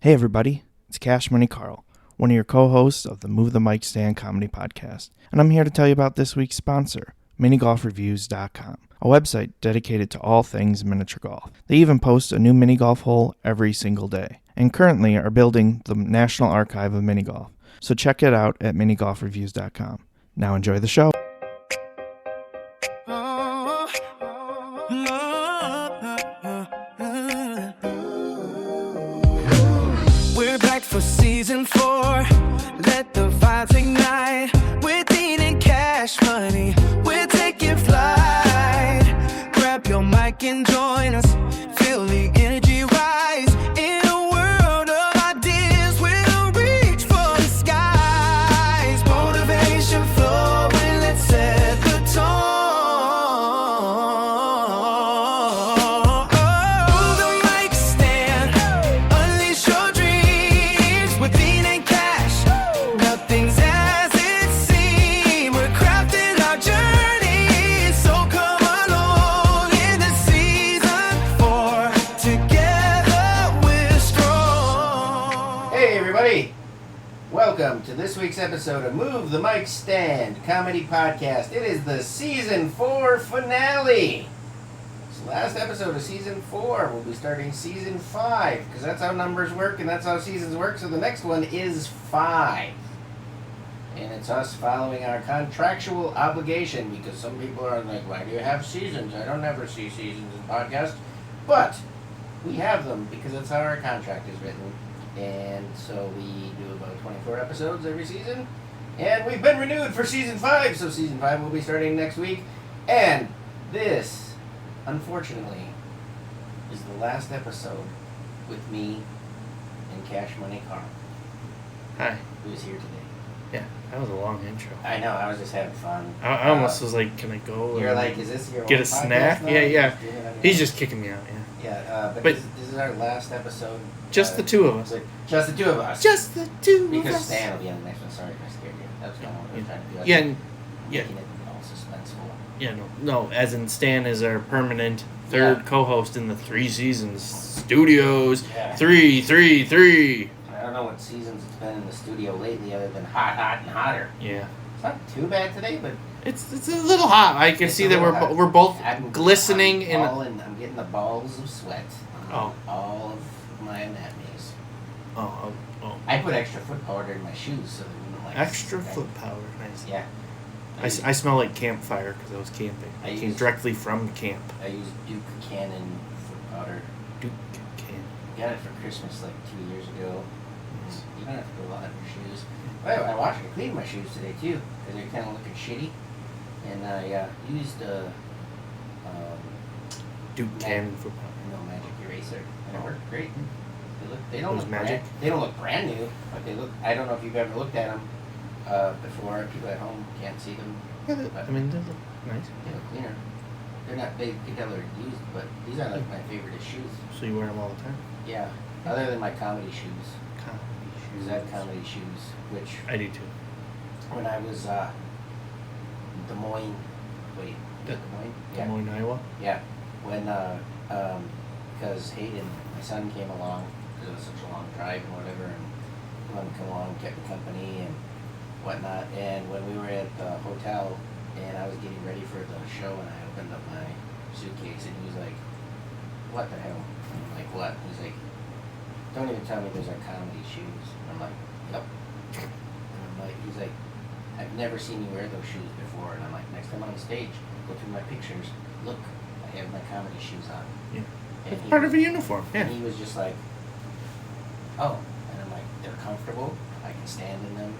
Hey everybody, it's Cash Money Carl, one of your co-hosts of the Move the Mic Stand comedy podcast, and I'm here to tell you about this week's sponsor, minigolfreviews.com, a website dedicated to all things miniature golf. They even post a new mini golf hole every single day, and currently are building the National Archive of Mini Golf, so check it out at minigolfreviews.com. Now enjoy the show. We're back for season 4. Let the vibes ignite. We're Dean and Cash Money. We're taking flight. Grab your mic and join us. Feel the energy rise. In a world of ideas, we'll reach for the skies. Motivation flowing, let's set the tone. Move the mic stand. Unleash your dreams with Dean and Cash. Nothing's as it seems. We're crafting our journey. So come along in the season 4. Together we're strong. Hey everybody! Welcome to this week's episode of Move the Mic Stand Comedy Podcast. It is the Season 4 finale. It's the last episode of Season 4. We'll be starting Season 5, because that's how numbers work and that's how seasons work, so the next one is 5. And it's us following our contractual obligation, because some people are like, why do you have seasons? I don't ever see seasons in podcasts. But we have them because that's how our contract is written. And so we do about 24 episodes every season. And we've been renewed for Season 5, so Season 5 will be starting next week. And this, unfortunately, is the last episode with me and Cash Money Carl, Hi. who is here today. Yeah, that was a long intro. I know, I was just having fun. I almost was like, can I go? You're and like, is this your get own a snack? podcast now? Yeah. Doing it on your He's own? just kicking me out, yeah. Yeah, but But- this is our last episode. Just the two of us. Just the two of us. Just the two of Because us. Stan will be on the next one. Sorry if I scared you. That was kind of what I was trying to do. I was Yeah, yeah. making it all suspenseful. Yeah, no, as in Stan is our permanent third Yeah. co-host in the 3 seasons studios. Yeah. 3. I don't know what seasons it's been in the studio lately other than hot, and hotter. Yeah. It's not too bad today, but It's a little hot. I can it's see a that little hot. we're both I'm glistening in. I'm getting the balls of sweat on Oh. all of my anatomies. Oh. I put extra foot powder in my shoes so that we don't like Extra right? foot powder. Nice. Yeah. I smell like campfire because I was camping. I I came used- directly from camp. I use Duke Cannon foot powder. Duke can. Got it for Christmas like 2 years ago. You don't have to put a lot on your shoes. I washed and cleaned my shoes today too, because they're kind of looking shitty. And I used Duke Cannon foot powder. magic eraser, and it worked great. They It don't was look magic? They don't look brand new, but they look. I don't know if you've ever looked at them before. People at home can't see them. Yeah, I mean, they look nice. They look cleaner. They're not. They could tell they're used, but these are like my favorite shoes. So you wear them all the time? Yeah, other than my comedy shoes. Comedy Because I have comedy shoes, which I do too. when I was Des Moines, Des Moines? Des Moines, Iowa? Yeah, when because Hayden, my son, came along because it was such a long drive and whatever, and he wanted to come along, kept me company and whatnot. And when we were at the hotel and I was getting ready for the show, and I opened up my suitcase, and he was like, "What the hell?" And I'm like, "What?" He's like, "Don't even tell me those are comedy shoes." And I'm like, "Yep." And I'm like, he's like, "I've never seen you wear those shoes before." And I'm like, "Next time on stage, go through my pictures. Look, I have my comedy shoes on." Yeah. And It's he part was- of a uniform, yeah. And he was just like, "Oh." And I'm like, "They're comfortable. I can stand in them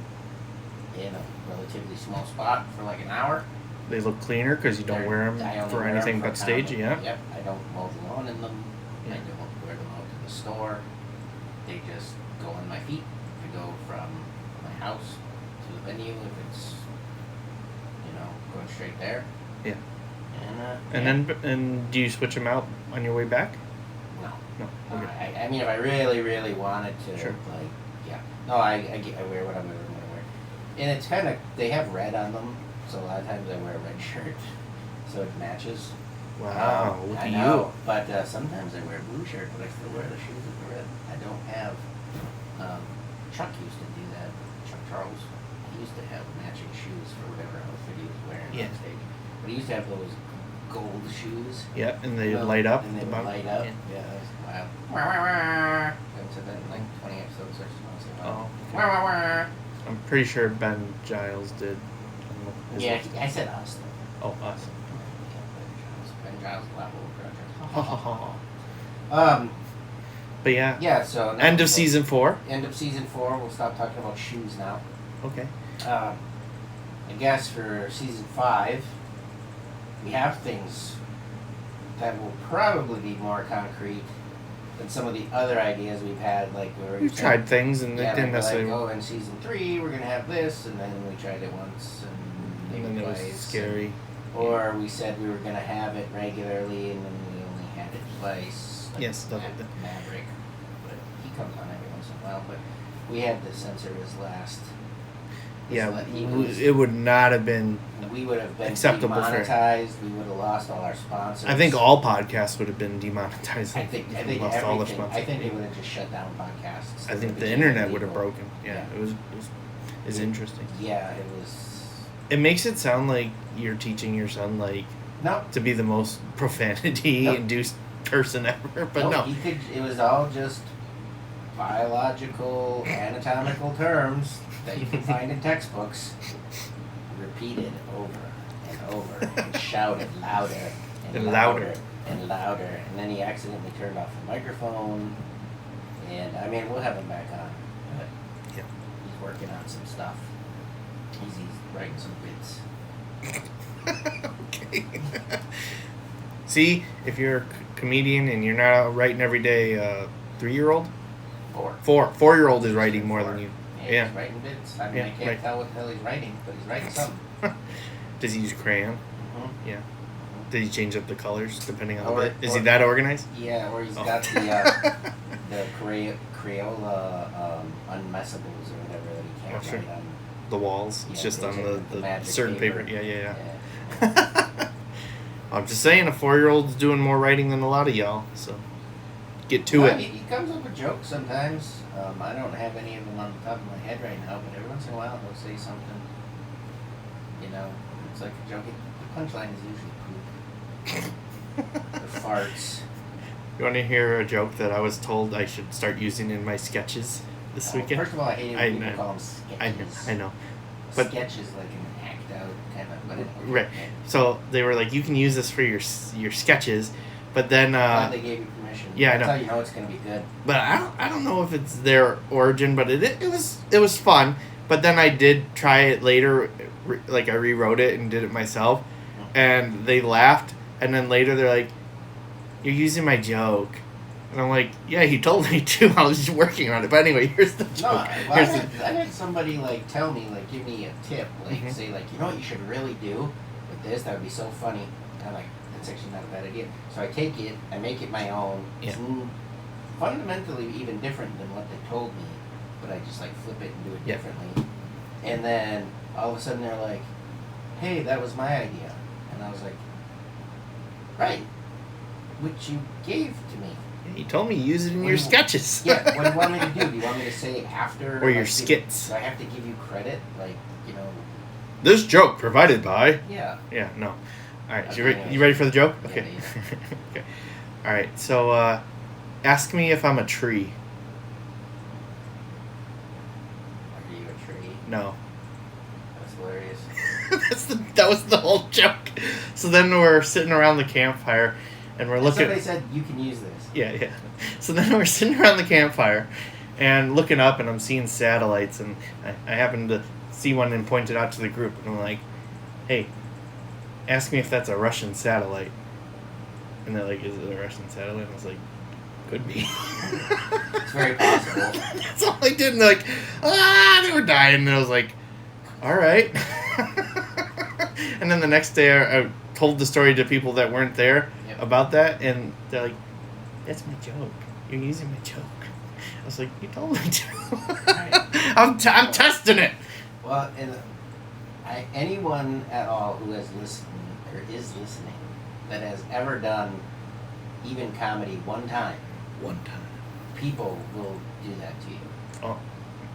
in a relatively small spot for like an hour." They look cleaner because you don't They're- wear I them only for wear 'em anything for but stage, comedy. yeah. Yep, I don't mow the lawn in them. I Yeah. don't wear them out to the store. They just go on my feet to go from my house to the venue if it's, going straight there. Yeah. And, And do you switch them out on your way back? no. No. Okay. I mean, if I really, really wanted to, Sure. like, yeah. No, I wear what I'm wearing. And it's kind of, they have red on them, so a lot of times I wear a red shirt, so it matches. Wow, look I at know, you. but sometimes I wear a blue shirt, but I still wear the shoes with the red. I don't have Chuck used to do that. Chuck Charles. He used to have matching shoes for whatever outfit he was wearing on stage. But he used to have those gold shoes. Yeah, and they light up. And they would light up. Yeah, that was wild. And so then, like 20 episodes or something. Oh. Okay. I'm pretty sure Ben Giles did. Yeah, I said us. Oh, us. Ben Giles level But yeah. Yeah, so end of season 4. End of season 4. We'll stop talking about shoes now. Okay. I guess for season 5, we have things that will probably be more concrete than some of the other ideas we've had. Like we've tried things and it didn't necessarily. Like, in season 3 we're gonna have this, and then we tried it once and maybe then twice. It was scary. Or we said we were gonna have it regularly, and then we only had it twice. Like yes, stuff like that. Maverick, but he comes on every once in a while. But we had to censor his last. It would not have been. We would have been acceptable demonetized. We would have lost all our sponsors. I think all podcasts would have been demonetized. I think lost all their sponsors. I think they would have just shut down podcasts. I think the internet would have broken. Yeah. It was interesting. Yeah, it was. It makes it sound like you're teaching your son to be the most profanity-induced person ever, but no. It was all just biological, anatomical terms that you can find in textbooks, repeated over and over, and shouted louder and louder and louder. And then he accidentally turned off the microphone. And I mean, we'll have him back on. But he's working on some stuff. He's writing some bits. Okay. See, if you're a comedian and you're not out writing every day, 3-year-old? 4-year-old is writing more than you. Yeah, he's writing bits. I mean, I can't tell what the hell he's writing, but he's writing something. Does he use crayon? Mm-hmm. Yeah. Did he change up the colors depending on the bit? Is he that organized? Yeah, or he's got the Crayola unmessables or whatever that he can't write on. The walls. It's just on the certain paper. Yeah. I'm just saying, a 4-year-old's doing more writing than a lot of y'all, so get to it. He comes up with jokes sometimes. I don't have any of them on the top of my head right now, but every once in a while he'll say something. It's like a joke. The punchline is usually poop. The farts. You want to hear a joke that I was told I should start using in my sketches this weekend? First of all, I hate it when people call them sketches. I know. But sketch is like an act out kind of. But right. So they were like, you can use this for your sketches, but then. They gave you permission. Yeah, I know. That's how you know it's going to be good. But I don't know if it's their origin, but it was fun. But then I did try it later, like I rewrote it and did it myself, and they laughed. And then later they're like, "You're using my joke," and I'm like, "Yeah, he told me to. I was just working on it." But anyway, here's the joke. No, I had somebody tell me, give me a tip, say you know what you should really do with this? That would be so funny. And I'm like, that's actually not a bad idea. So I take it, I make it my own. Yeah. It's fundamentally even different than what they told me, but I just flip it and do it differently. And then all of a sudden they're like, "Hey, that was my idea," and I was like, "Right, which you gave to me." You told me to use it in your sketches. Yeah, what do you want me to do? Do you want me to say it after? Or your skits? Do I have to give you credit? This joke provided by... Yeah. Yeah, no. Alright, so you ready for the joke? Okay. Yeah. Okay. Alright, so ask me if I'm a tree. Are you a tree? No. That's hilarious. That was the whole joke. So then we're sitting around the campfire and we're looking. Somebody said you can use this. Yeah. So then we're sitting around the campfire and looking up, and I'm seeing satellites, and I happened to see one and point it out to the group, and I'm like, "Hey, ask me if that's a Russian satellite." And they're like, "Is it a Russian satellite?" And I was like, "Could be." It's very possible. That's all I did, and they're like, they were dying, and I was like, "All right." And then the next day I told the story to people that weren't there about that, and they're like, "That's my joke. You're using my joke." I was like, "You told me to." I'm testing it. Well, anyone at all who has listened or is listening that has ever done even comedy one time, people will do that to you. Oh.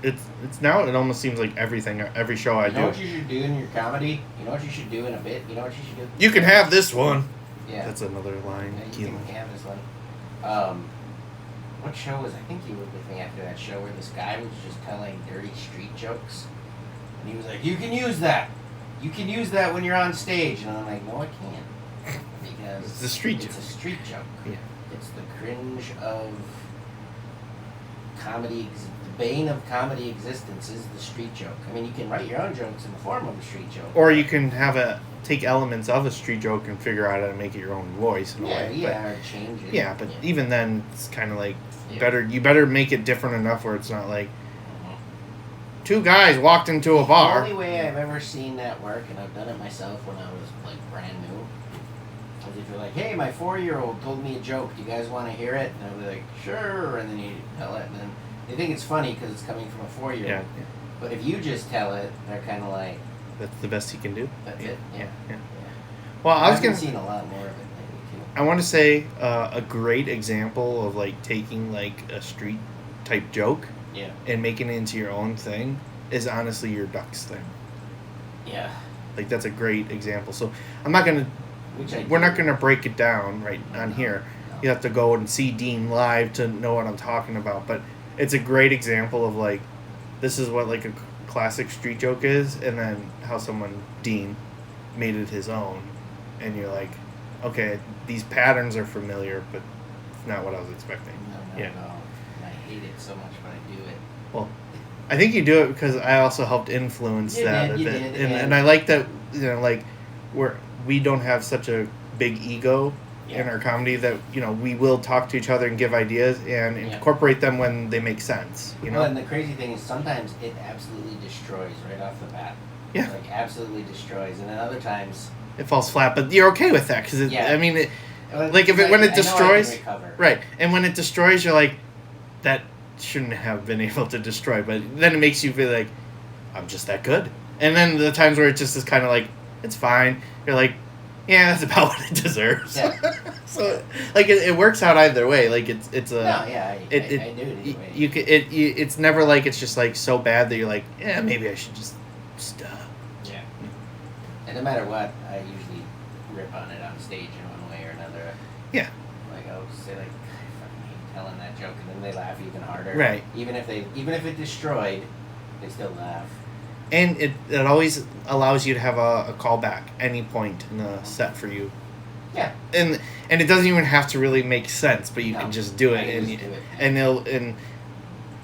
it's now it almost seems like every show I You know do. what you should do in your comedy? You know what you should do in a bit? You know what you should do? You can have this one. Yeah. That's another line. Yeah, Key you line. can have this one. What show was I think you were with me after that show where this guy was just telling dirty street jokes? And he was like, you can use that. You can use that when you're on stage. And I'm like, no, I can't. Because It's a street it's joke. a street joke. Yeah. It's the cringe of comedy. The bane of comedy existence is the street joke. I mean, you can write your own jokes in the form of a street joke. Or you can take elements of a street joke and figure out how to make it your own voice in a way. Yeah, or change it. Yeah, but even then, it's kind of like Yeah. you better make it different enough where it's not like two guys walked into a bar. The only way I've ever seen that work, and I've done it myself when I was like brand new, was if you're like, hey, my 4-year-old told me a joke. Do you guys want to hear it? And I'll be like, sure. And then you tell it, and then they think it's funny because it's coming from a 4-year-old. Yeah. But if you just tell it, they're kind of like, That's the best he can do. that's Yeah. it. Yeah. Yeah. Well, I've been seeing a lot more of it lately I want to say a great example of like taking like a street type joke too. Yeah. and making it into your own thing is honestly your Ducks thing. Yeah. Like that's a great example. So I'm not gonna. Which I We're do. not gonna break it down right on here. No. You have to go and see Dean live to know what I'm talking about. But it's a great example of like, this is what like a classic street joke is, and then how someone Dean made it his own, and you're like, okay, these patterns are familiar, but it's not what I was expecting. No, Yeah. at all. And I hate it so much, but I do it. Well, I think you do it because I also helped influence You that did, a you bit, did, and I like that like we don't have such a big ego in Yeah. our comedy that we will talk to each other and give ideas and Yeah. incorporate them when they make sense. Well, and the crazy thing is sometimes it absolutely destroys right off the bat. Yeah. Like absolutely destroys, and then other times, It falls flat, but you're okay with that because Yeah. I mean, like if it when it I know I can destroys, recover. right? And when it destroys, you're like, that shouldn't have been able to destroy, but then it makes you feel like I'm just that good. And then the times where it just is kind of like it's fine, you're like, yeah, that's about what it deserves. Yeah. So like it works out either way. Like it's a No, yeah, I do it y- either way. you could it's never like it's just like so bad that you're like, yeah, maybe I should just stop. Yeah. And no matter what, I usually rip on it on stage in one way or another. Yeah. Like I'll just say like, I fucking hate telling that joke, and then they laugh even harder. Right. Even if it destroyed, they still laugh. And it always allows you to have a callback any point in the set for you. Yeah. And it doesn't even have to really make sense, but you No, can just do I it, can and just do it. and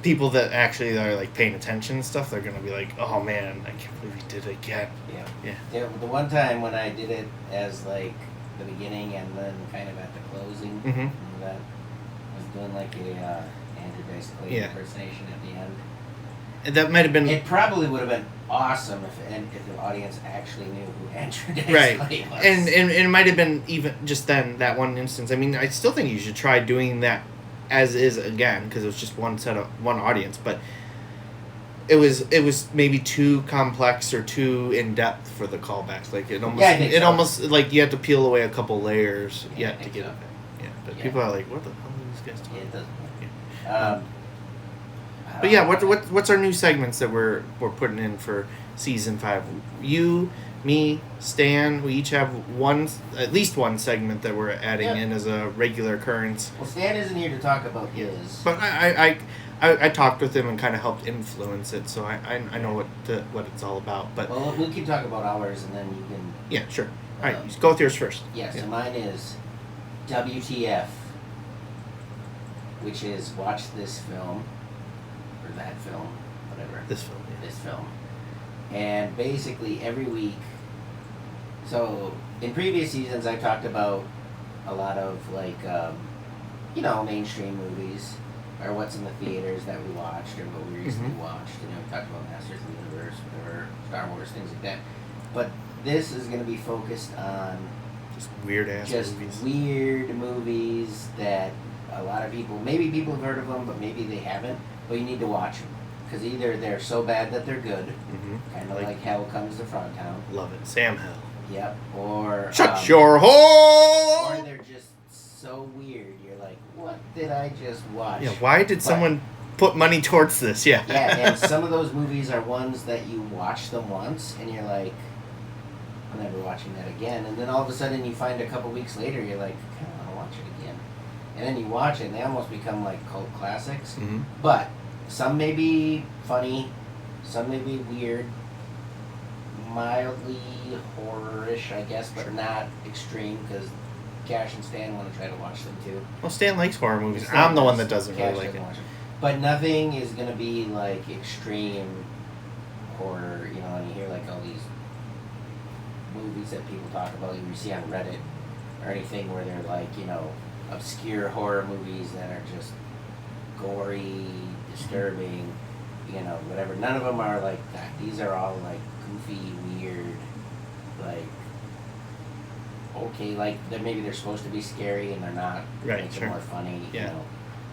people that actually are like paying attention and stuff, they're gonna be like, oh man, I can't believe he did it again. Yeah. Yeah. Yeah, the one time when I did it as like the beginning and then kind of at the closing, Mhm. remember that? I was doing like a Andrew Dice Clay Yeah. impersonation at the end. And that might have been It probably would have been awesome if the audience actually knew who Andrew Dice right, Clay was. and it might have been even just then that one instance. I mean, I still think you should try doing that as is again because it was just one audience, but it was maybe too complex or too in depth for the callbacks. Like it almost I think so. almost like you had to peel away a couple layers Yeah, I yet to think get so. it. Yeah, but Yeah. people are like, what the hell are these guys Yeah, talking it doesn't. about? But I yeah, don't know. what's our new segments that we're putting in for season 5? You, me, Stan, we each have at least one segment that we're adding Yeah. in as a regular occurrence. Well, Stan isn't here to talk about his. But I talked with him and kind of helped influence it, so I know what it's all about. But Well, we can talk about ours, and then you can. yeah, sure. All right, you go with yours first. Yeah, so Yeah. mine is WTF, which is watch this film, or that film, whatever. This film. Yeah. This film. And basically every week, so in previous seasons I've talked about a lot of like, mainstream movies, or what's in the theaters that we watched, or what we recently Mhm. watched. We talked about Masters of the Universe, whatever, Star Wars, things like that. But this is going to be focused on Just weird ass just movies. weird movies that a lot of people, maybe people have heard of them, but maybe they haven't. But you need to watch them because either they're so bad that they're good, kind of like Hell Comes to Frogtown. Love it, Sam Hill. Yep. Or Shut your hole. or they're just so weird. You're like, what did I just watch? Yeah, why did But- someone put money towards this. Yeah. Yeah, and some of those movies are ones that you watch them once, and you're like, I'm never watching that again. And then all of a sudden you find a couple weeks later, you're like, I kind of want to watch it again. And then you watch it, and they almost become like cult classics. Mm-hmm. But some may be funny, some may be weird, mildly horror-ish, I guess, but not extreme, because Cash and Stan want to try to watch them too. Well, Stan likes horror movies. Stan I'm the one does. that doesn't Cash really like doesn't it. watch But nothing is going to be like extreme horror, you know, and you hear like all these movies that people talk about, you see on Reddit or anything where they're like, you know, obscure horror movies that are just gory, disturbing, you know, whatever. None of them are like that. These are all like goofy, weird, like, okay, like maybe they're supposed to be scary and they're not. Right, Makes sure. it more funny, Yeah. you know,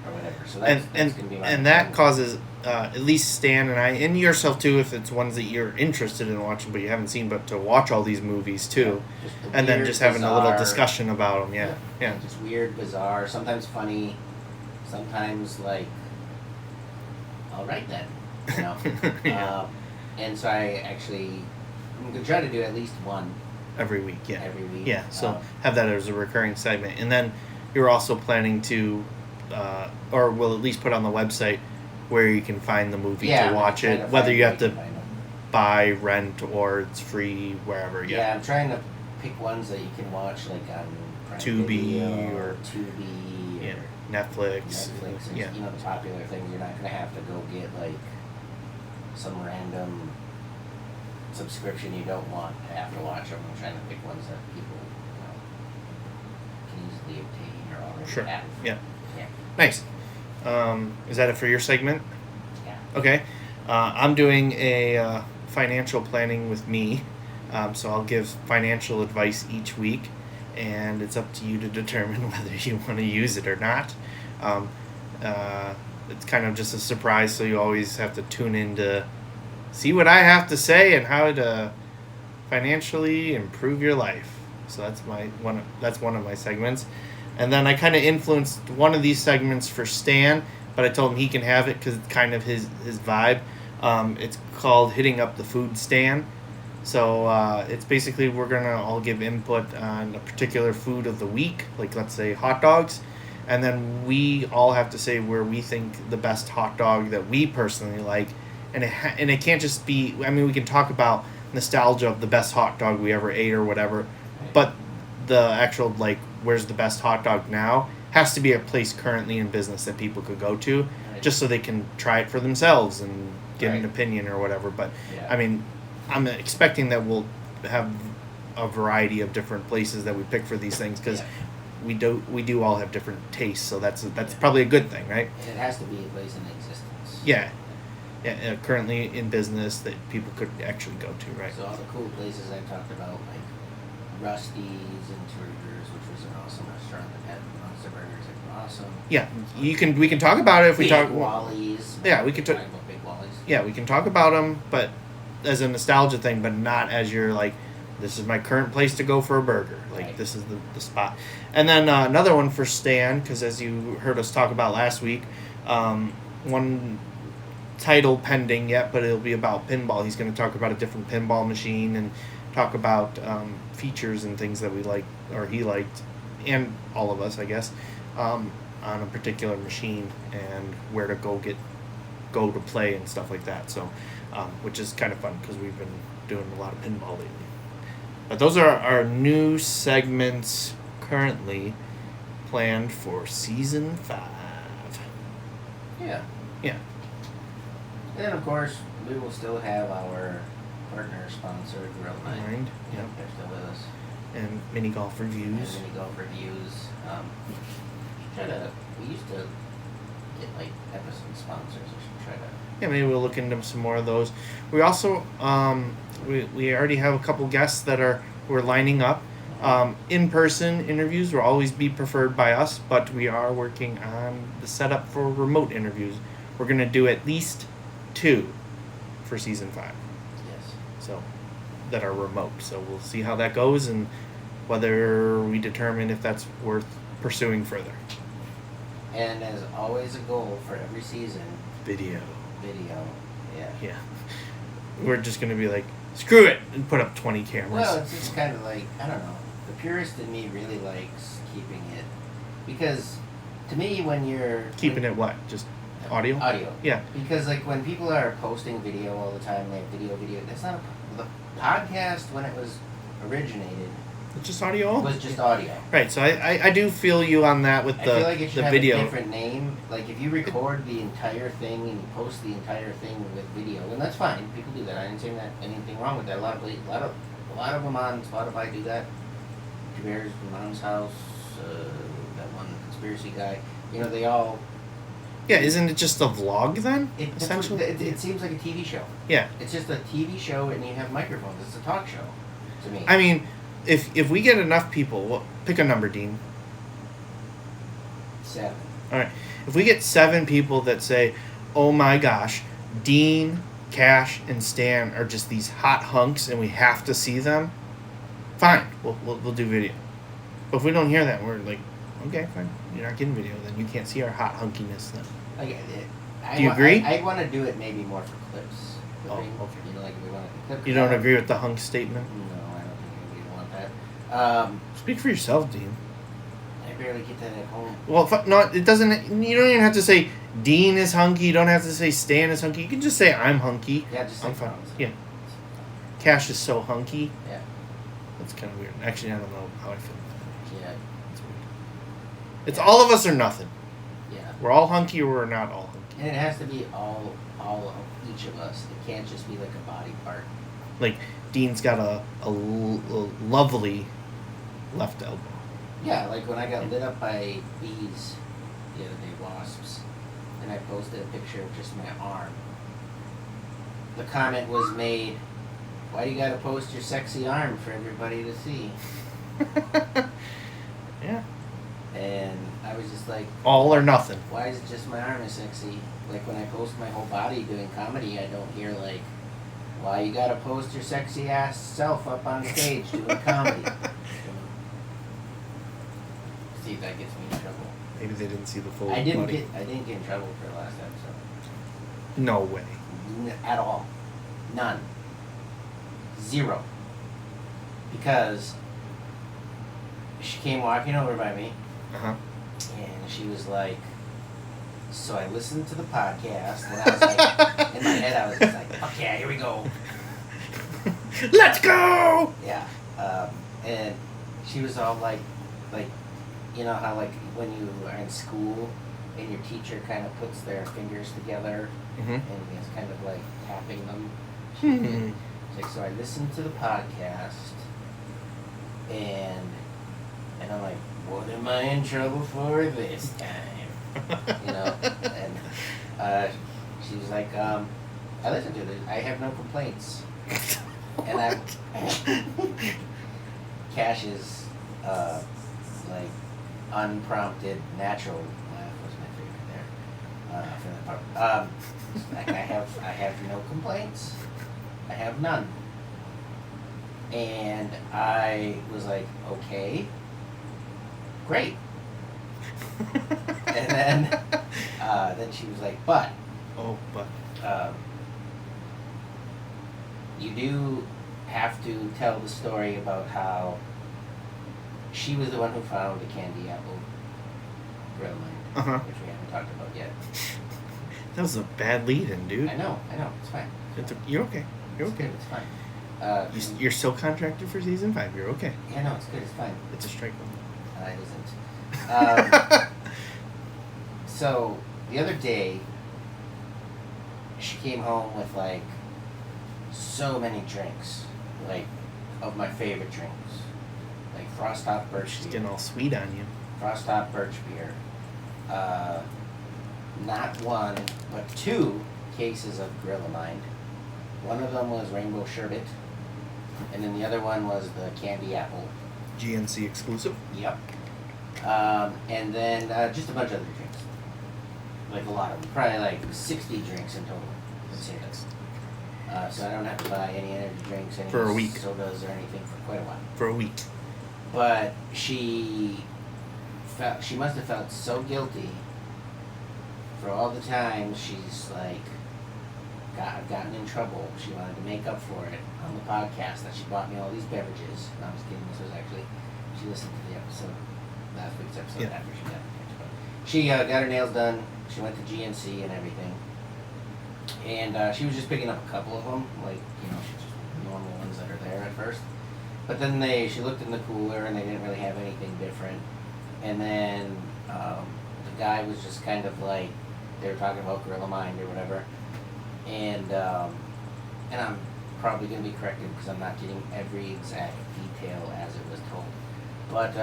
or whatever. So that's gonna be my and that opinion. causes at least Stan and I, and yourself too, if it's ones that you're interested in watching but you haven't seen, but to watch all these movies too, Just the and then weird, just having a little bizarre- discussion about them. Yeah. Just weird, bizarre, sometimes funny, sometimes like, all right then, you know. Yeah. And so I'm gonna try to do at least one Every week. Yeah. every week. Yeah. So Um, have that as a recurring segment, and then you're also planning to, or will at least put on the website where you can find the movie yeah, to watch I'm it, trying whether find you where have to can find them. buy, rent, or it's free wherever. Yeah, I'm trying to pick ones that you can watch like on Prime Tubi Video, or- Tubi Yeah. or Netflix. Netflix, and, Yeah. you know, the popular things. You're not gonna have to go get like some random subscription you don't want to have to watch them. I'm trying to pick ones that people, you know, can easily obtain or already Sure. have. Yeah. Yeah. Nice. Is that it for your segment? Yeah. Okay. I'm doing a financial planning with me. So I'll give financial advice each week, and it's up to you to determine whether you want to use it or not. It's kind of just a surprise, so you always have to tune in to see what I have to say and how to financially improve your life. So that's one of my segments. And then I kind of influenced one of these segments for Stan, but I told him he can have it because it's kind of his vibe. It's called Hitting Up the Food Stand. So it's basically we're going to all give input on a particular food of the week, like let's say hot dogs. And then we all have to say where we think the best hot dog that we personally like. And it can't just be, I mean, we can talk about nostalgia of the best hot dog we ever ate or whatever, but the actual, like, where's the best hot dog now has to be a place currently in business that people could go to Right. just so they can try it for themselves and get an Right. opinion or whatever. But Yeah. I mean, I'm expecting that we'll have a variety of different places that we pick for these things because Yeah. we do all have different tastes, so that's probably a good thing, right? And it has to be a place in existence. Yeah. Yeah, currently in business that people could actually go to, right? So all the cool places I talked about, like Rusty's and Turgers, which was an awesome restaurant that had monster burgers that were awesome. Yeah, we can talk about it if we Big talk. Wally's. Yeah, we could talk. about Big Wally's. Yeah, we can talk about them, but as a nostalgia thing, but not as your like. This is my current place to go for a burger. Like Right. this is the spot. And then another one for Stan, because as you heard us talk about last week, one title pending yet, but it'll be about pinball. He's going to talk about a different pinball machine and talk about features and things that we like or he liked, and all of us, I guess, on a particular machine and where to go to play and stuff like that. So, which is kind of fun because we've been doing a lot of pinball lately. But those are our new segments currently planned for season 5. Yeah. Yeah. And then, of course, we will still have our partner sponsor, Grill Night. Mind. Yep, Yep. they're still with us. And mini golf And reviews. mini golf reviews. We used to get like episode sponsors. We should try to. Yeah, maybe we'll look into some more of those. We also we already have a couple guests that we're lining up. In-person interviews will always be preferred by us, but we are working on the setup for remote interviews. We're going to do at least 2 for season 5. Yes. So that are remote. So we'll see how that goes and whether we determine if that's worth pursuing further. And as always, a goal for every season Video. Yeah. Yeah. We're just going to be like, screw it, and put up 20 cameras. Well, it's just kind of like, I don't know. The purist in me really likes keeping it. Because, to me, when you're... Keeping it what? Just audio? Audio. Yeah. Because, like, when people are posting video all the time, they have video, that's not the podcast, when it was originated, It's just audio? was just audio. Right, so I do feel you on that with I feel like it the should have video. a different name. Like, if you record the entire thing and you post the entire thing with video, and that's fine. People do that. I didn't say that anything wrong with that. A lot of them on Spotify do that. Two Bears from Mom's House, that one conspiracy guy. You know, they all... Yeah, isn't it just a vlog then? Essentially, it seems like a TV show. Yeah. It's just a TV show, and you have microphones. It's a talk show, to me. I mean, if we get enough people, well, pick a number, Dean. 7. All right. If we get 7 people that say, "Oh my gosh, Dean, Cash, and Stan are just these hot hunks, and we have to see them," fine, we'll do video. But if we don't hear that, we're like, okay, fine, you're not getting video, then you can't see our hot hunkiness then. Do you agree? I want to do it maybe more for clips. Oh, Clipping. okay. You know, like if we want to clip. You don't agree with the hunk statement? No, I don't think we want that. Speak for yourself, Dean. I barely get that at home. Well, no, it doesn't. You don't even have to say Dean is hunky. You don't have to say Stan is hunky. You can just say I'm hunky. Yeah, just I'm like fine. phones. Yeah. Cash is so hunky. Yeah. That's kind of weird. Actually, I don't know how I feel. Yeah. It's weird. It's all of us or nothing. Yeah. We're all hunky or we're not all hunky. And it has to be all of each of us. It can't just be like a body part. Like Dean's got a lovely left elbow. Yeah, like when I got lit up by bees the other day, wasps, and I posted a picture of just my arm. The comment was made, "Why do you gotta post your sexy arm for everybody to see?" Yeah. And I was just like, All or nothing. why is it just my arm is sexy? Like when I post my whole body doing comedy, I don't hear like, why you gotta post your sexy ass self up on stage doing comedy? See if that gets me in trouble. Maybe they didn't see the full I didn't body. get in trouble for the last episode. No way. At all. None. 0. Because she came walking over by me Uh-huh. and she was like, so I listened to the podcast and I was like, in my head I was just like, fuck yeah, here we go. Let's go! Yeah. And she was all like, you know how like when you are in school and your teacher kind of puts their fingers together Mm-hmm. and is kind of like tapping them. Hmm. She's like, so I listened to the podcast and I'm like, what am I in trouble for this time? You know? And she was like, I listened to it. I have no complaints. And I Cash's like unprompted natural laugh was my favorite there. For that part. Like I have no complaints. I have none. And I was like, okay, great. And then she was like, but Oh, but. you do have to tell the story about how she was the one who found the candy apple grill mine, Uh-huh. which we haven't talked about yet. That was a bad lead-in, dude. I know, it's fine. You're okay. You're It's okay. good, it's fine. You're still contracted for season 5. You're okay. Yeah, no, it's good, it's fine. It's a strike one. It isn't. So, the other day, she came home with, like, so many drinks. Like, of my favorite drinks. Like, Frost Top Birch She's Beer. getting all sweet on you. Frost Top Birch Beer. Not one, but 2 cases of Gorilla Mind. One of them was Rainbow Sherbet, and then the other one was the Candy Apple. GNC exclusive. Yep. And then just a bunch of other drinks. Like a lot of them. Probably like 60 drinks in total. Let's say that. So I don't have to buy any energy drinks, any For a week. sodas or anything for quite a while. For a week. But she must have felt so guilty for all the times she's like gotten in trouble. She wanted to make up for it on the podcast that she bought me all these beverages. No, I'm just kidding. This was actually, she listened to the episode, last week's episode after she got it. She got her nails done. She went to GNC and everything. And she was just picking up a couple of them, like, you know, she's just normal ones that are there at first. But then she looked in the cooler and they didn't really have anything different. And then the guy was just kind of like, they were talking about Gorilla Mind or whatever. And I'm probably going to be corrected because I'm not getting every exact detail as it was told. But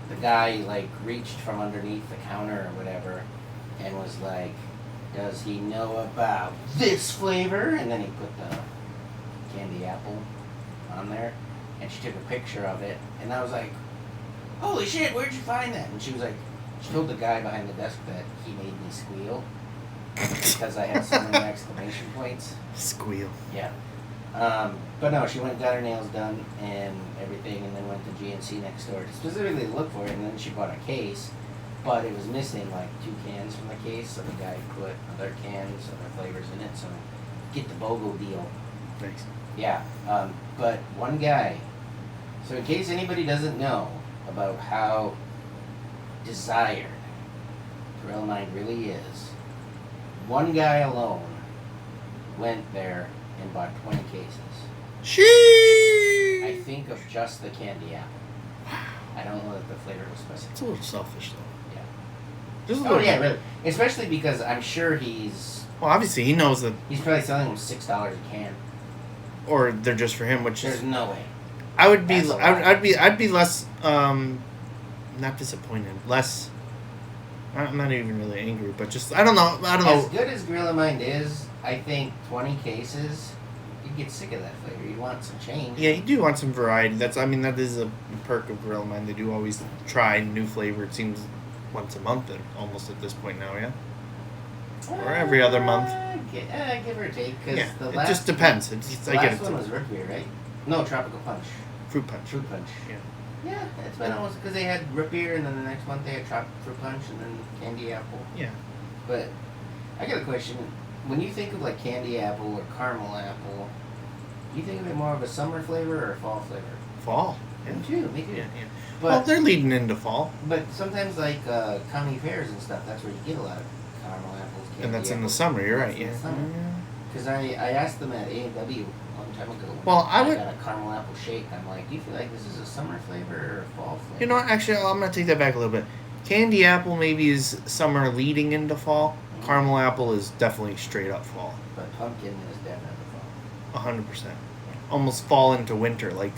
the guy, like, reached from underneath the counter or whatever and was like, does he know about this flavor? And then he put the candy apple on there. And she took a picture of it. And I was like, holy shit, where'd you find that? And she was like, she told the guy behind the desk that he made me squeal. Because I had so many exclamation points. Squeal. Yeah. But no, she went and got her nails done and everything, and then went to GNC next door to specifically look for it, and then she bought a case, but it was missing like 2 cans from the case, so the guy put other cans, other flavors in it, so get the BOGO deal. Thanks. Yeah. But one guy, so in case anybody doesn't know about how desired Gorilla Mind really is, one guy alone went there and bought 20 cases. I think of just the candy apple. I don't know that the flavor was specific. It's a little selfish, though. Yeah. Just a Oh little yeah, bit. really. Especially because I'm sure he's Well, obviously he knows that, probably selling them $6 a can. or they're just for him, which There's is. no way. I would be. That's a lot. I'd be less. Not disappointed. Less. I'm not even really angry, but just I don't know. As good as Gorilla Mind is, I think 20 cases, you'd get sick of that flavor. You'd want some change. Yeah, you do want some variety. That is a perk of Gorilla Mind. They do always try new flavor. It seems once a month, almost at this point now. Yeah. Or every other month. Give or take. Cause Yeah, the it last, just depends. The I get last it. one was root beer, right? No, Tropical Punch. Fruit punch. Fruit Punch. Yeah. Yeah, it's been almost because they had root beer, and then the next month they had Fruit Punch, and then candy apple. Yeah. But I got a question. When you think of like candy apple or caramel apple, do you think of it more of a summer flavor or a fall flavor? Fall. Yeah. Me too. Me too. Yeah. But Well, they're leading into fall, but sometimes like county fairs and stuff, that's where you get a lot of caramel apples. Candy and that's in the apples. summer. You're right. That's in Yeah. the summer. Because I asked them at A&W a long time ago. Well, I would- got a caramel apple shake. I'm like, do you feel like this is a summer flavor or a fall flavor? You know, actually, I'm gonna take that back a little bit. Candy apple maybe is summer leading into fall. Mhm. Caramel apple is definitely straight up fall. But pumpkin is definitely fall. 100%. Almost fall into winter. Like,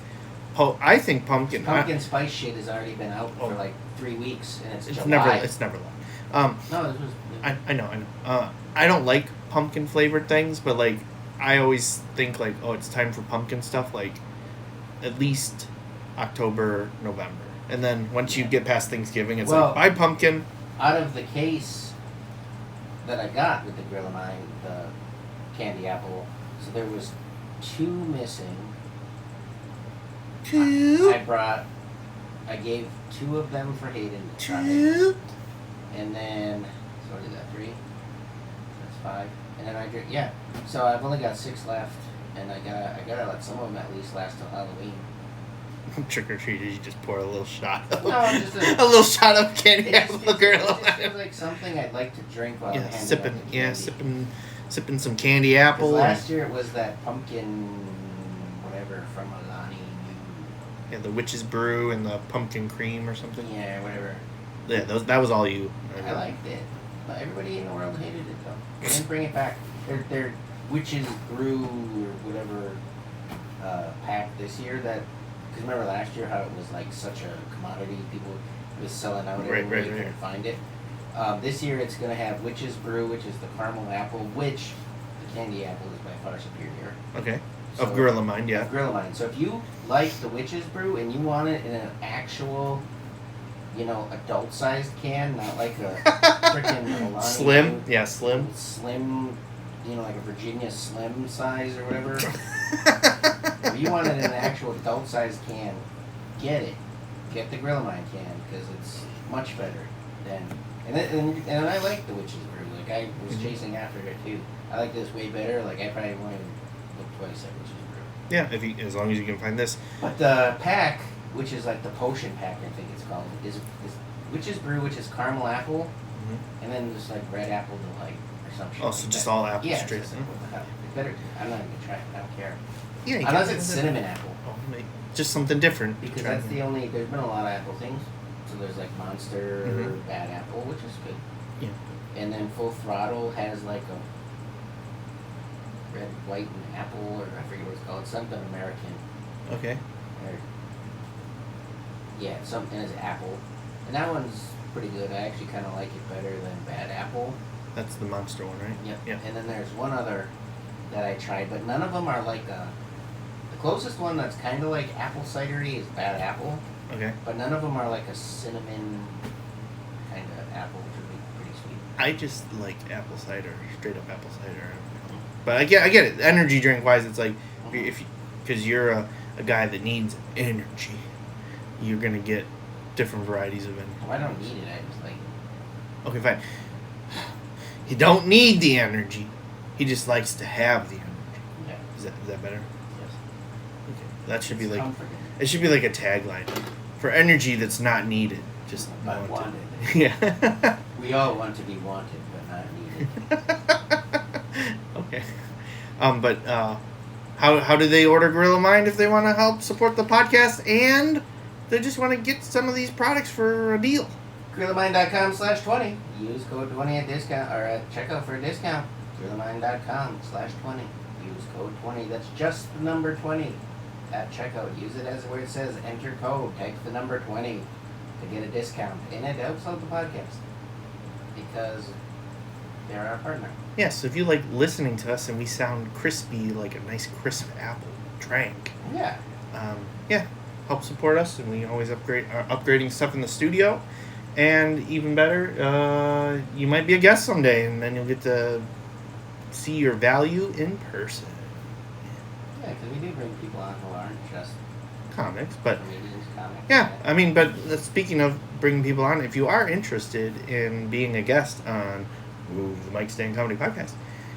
I think pumpkin. Pumpkin spice shit has already been out Oh. for like 3 weeks, and it's It's July. never long. No, this was. I know. I don't like pumpkin flavored things, but like I always think like, oh, it's time for pumpkin stuff. Like at least October, November, and then once you get past Thanksgiving, it's Well- like buy pumpkin. Out of the case that I got with the Gorilla Mind, the candy apple, so there was 2 missing. I gave 2 of them for Hayden to try. And then, so what is that, 3? That's 5. And then I drink, yeah. So I've only got 6 left, and I gotta let some of them at least last till Halloween. Trick or treaters, you just pour a little shot. No, just a little shot of candy It apple just Gorilla. feels like something I'd like to drink while I'm handing sipping. out the Yeah, candy. sipping some candy 'Cause apple. last year it was that pumpkin, whatever, from Alani. Yeah, the witch's brew and the pumpkin cream or something. Yeah, whatever. Yeah, that was all you. I liked it. But everybody in the world hated it though. They didn't bring it back. Their witch's brew or whatever pack this year that. Because remember last year how it was like such a commodity, people was selling out everywhere, you couldn't find it. This year it's going to have Witch's Brew, which is the caramel apple, which the candy apple is by far superior. Okay. So, Of Gorilla Mind, yeah. Gorilla Mind. So if you like the Witch's Brew and you want it in an actual, adult-sized can, not like a freaking Alani Slim, yeah, slim. Slim, like a Virginia Slim size or whatever. If you want it in an actual adult-sized can, get it. Get the Gorilla Mind can because it's much better than. And I like the Witch's Brew. Like Like, I was chasing after it, too. I like this way better. Like, I probably won't even look twice at Witch's Brew. Yeah, as long as you can find this. But the pack, which is like the potion pack, I think it's called, is Witch's Brew, which is caramel apple, and then just like red apple delight or some shit. Oh, so just all apple straight. It's better. I'm not even gonna try it. I don't care. Yeah, unless it's cinnamon apple. Oh, just something different. Because that's the only. There's been a lot of apple things. So there's like Monster, Bad Apple, which is good. Yeah. And then Full Throttle has like a red, white, and apple, or I forget what it's called. Something American. Okay. Or, yeah, something is apple, and that one's pretty good. I actually kind of like it better than Bad Apple. That's the Monster one, right? Yep. Yeah. And then there's one other that I tried, but none of them are like the closest one that's kind of like apple cidery is Bad Apple. Okay. But none of them are like a cinnamon kind of apple, which would be pretty sweet. I just like apple cider, straight up apple cider. But I get it. Energy drink wise, it's like because you're a guy that needs energy, you're gonna get different varieties of energy. Well, I don't need it. I just like. Okay, fine. He don't need the energy. He just likes to have the energy. Yeah. Is that better? Yes. Okay. That should be It's like comforting. it should be like a tagline for energy that's not needed. Just But wanted. Yeah. We all want to be wanted, but not needed. Okay. But how do they order Gorilla Mind if they want to help support the podcast and they just want to get some of these products for a deal? GorillaMind.com/20. Use code 20 at discount or at checkout for a discount. GorillaMind.com/20. Use code 20. That's just the number 20 at checkout. Use it as where it says enter code. Take the number 20 to get a discount, and it helps out the podcast because they're our partner. Yes, if you like listening to us and we sound crispy like a nice crisp apple drank, Yeah. help support us, and we always are upgrading stuff in the studio. And even better, you might be a guest someday, and then you'll get to see your value in person. Yeah, because we do bring people on who aren't just Comics, but comedians, comics. yeah, I mean, but speaking of bringing people on, if you are interested in being a guest on Move the Mike Stand Comedy Podcast,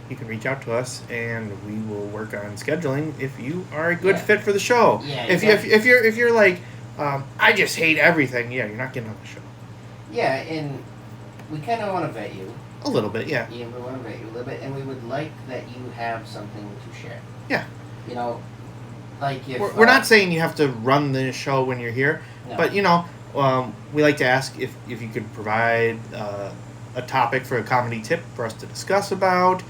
you can reach out to us, and we will work on scheduling if you are a good fit for the show. Yeah, if you're like, I just hate everything. Yeah, you're not getting on the show. Yeah, and we kind of want to vet you. A little bit, yeah. Yeah, we want to vet you a little bit, and we would like that you have something to share. Yeah. You know, like if We're not saying you have to run the show when you're here, No. but we like to ask if you could provide a topic for a comedy tip for us to discuss about.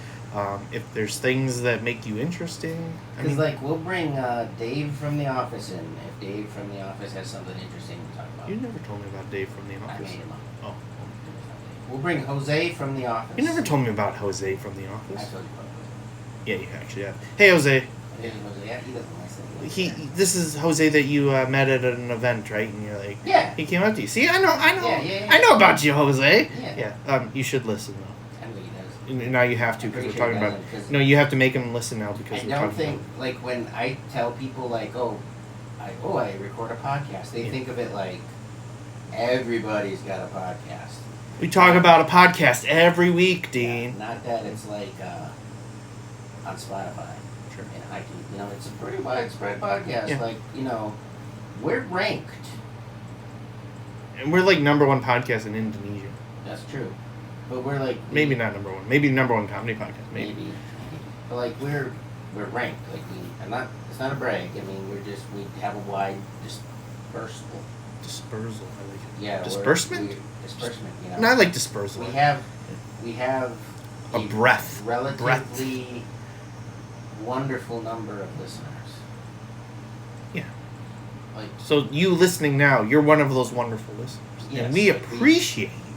If there's things that make you interesting. Because like we'll bring Dave from the office in if Dave from the office has something interesting to talk about. You never told me about Dave from the I office. made him up. Oh. We'll bring Jose from the office. You never told me about Jose from the I office. told you about Jose. Yeah, you actually have. Hey, Jose. Here's Jose. Yeah, he doesn't listen. This is Jose that you met at an event, right? And you're like, Yeah. He came up to you. See, I know. Yeah. I know about you, Jose. Yeah. You should listen though. I know he does. Now you have to I'm because we're pretty sure talking he about. doesn't, 'cause No, you have to make him listen now because I we're don't talking think like when I tell people like I record a podcast, they think of it like everybody's got a podcast. We talk about a podcast every week, Dean. Yeah, not that it's like on Spotify Sure. and iTunes. It's a pretty widespread podcast. Yeah. Like we're ranked. And we're like number one podcast in Indonesia. That's true, but we're like Maybe not number one. Maybe number one comedy podcast. Maybe. But like we're ranked. Like it's not a brag. I mean we have a wide dispersal. Dispersal. I like it. Yeah. Disbursement? Disbursement. No, I like dispersal. We have A breath. relatively wonderful number of listeners. Yeah. Like So you listening now, you're one of those wonderful listeners. Yes, And we like appreciate you.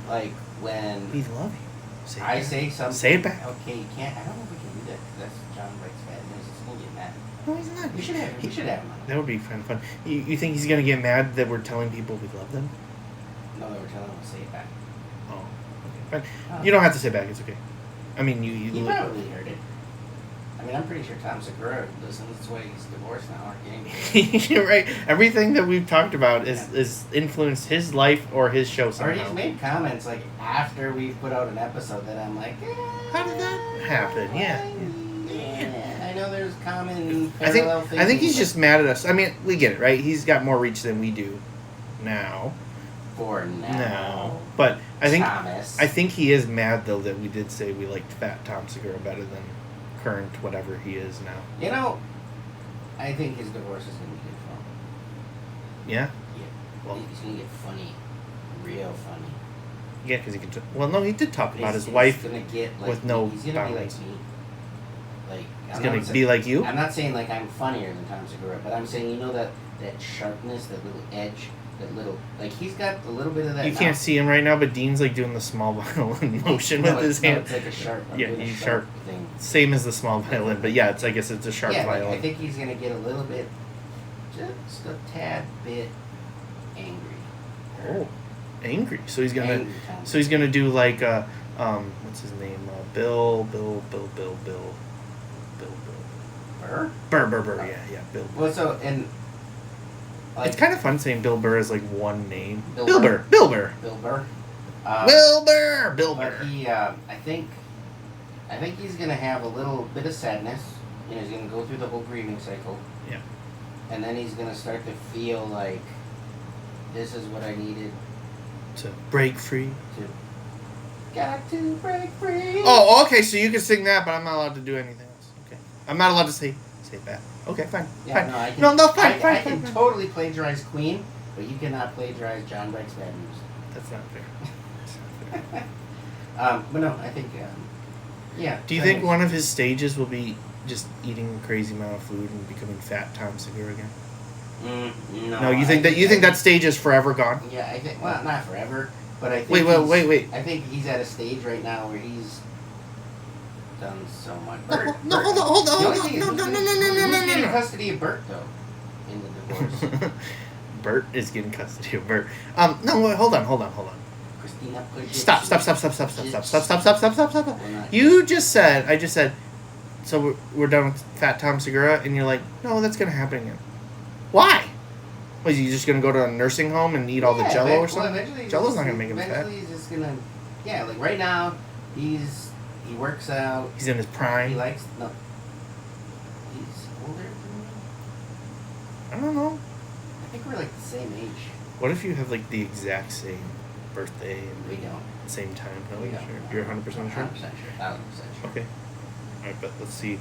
like when We love you. Say I it. say something. Say it back. Okay, you can't. I don't know if we can do that because that's John Wright's bad news. It's gonna get mad. No, he's not. We should have him. That would be fun. You think he's gonna get mad that we're telling people we love them? No, they were telling him to say it back. Oh, okay. Fine. Oh. You don't have to say it back. It's okay. I mean, He probably heard it. I mean, I'm pretty sure Tom Segura listens. That's why he's divorced now, aren't you? You're right. Everything that we've talked about is influenced his life or his show Or somehow. he's made comments like after we've put out an episode that I'm like, How did that happen? Yeah. I know there's common parallel things. I think he's just mad at us. I mean, we get it, right? He's got more reach than we do now. For now. But I Thomas. think he is mad though that we did say we liked Fat Tom Segura better than current whatever he is now. You know, I think his divorce is going to be good for him. Yeah? Yeah. Well, He's going to get funny. Real funny. yeah, because he can. Well, no, he did talk But about he's his wife gonna get like with no he's gonna be like bounds. me. Like He's I'm gonna not be like you. I'm not saying like I'm funnier than Tom Segura, but I'm saying that sharpness, that little edge, that little like he's got a little bit of that. You can't see him right now, but Dean's like doing the small violin motion with his hand. It's like a sharp. I'm Yeah, doing a he's sharp. thing. Same as the small violin, but yeah, I guess it's a sharp Yeah, like, violin. I think he's gonna get a little bit, just a tad bit angry. Oh, angry. So he's gonna. Angry Tom So he's gonna do like what's his name? Bill. Burr? Burr. Yeah, Bill. Well, so and. Like, It's kind of fun saying Bill Burr as like one name. Bill Bill Burr. Burr. Bill Burr. Bill Burr. Bill Burr. But he, I think he's gonna have a little bit of sadness. You know, he's gonna go through the whole grieving cycle. Yeah. And then he's gonna start to feel like this is what I needed To break free. to. Got to break free. Oh, okay. So you can sing that, but I'm not allowed to do anything else. Okay. I'm not allowed to say that. Okay, fine. Yeah, fine. no, I can. Fine. I can totally plagiarize Queen, but you cannot plagiarize John Beck's Bad News. That's not fair. That's not fair. But no, I think. Yeah. Do you think one of his stages will be just eating a crazy amount of food and becoming Fat Tom Segura again? No. No, you think that stage is forever gone? Yeah, I think. Well, not forever, but I think. Wait. I think he's at a stage right now where he's done so much. No, hold on. The only thing is, No. who's getting custody of Bert though in the divorce? Bert is getting custody of Bert. No, wait, hold on. Christina Puget. Stop. We're not- You just said, I just said, so we're done with Fat Tom Segura, and you're like, no, that's gonna happen again. Why? Was he just gonna go to a nursing home and eat all the Jello or something? Eventually Jello's not gonna make him fat. Eventually, he's just gonna. Yeah, like right now, he works out. He's in his He prime. likes no. He's older than me. I don't know. I think we're like the same age. What if you have like the exact same birthday and We don't. same time? No, We you're don't. sure? You're 100% sure? 100% sure. 1000% sure. Okay. Alright, but let's see.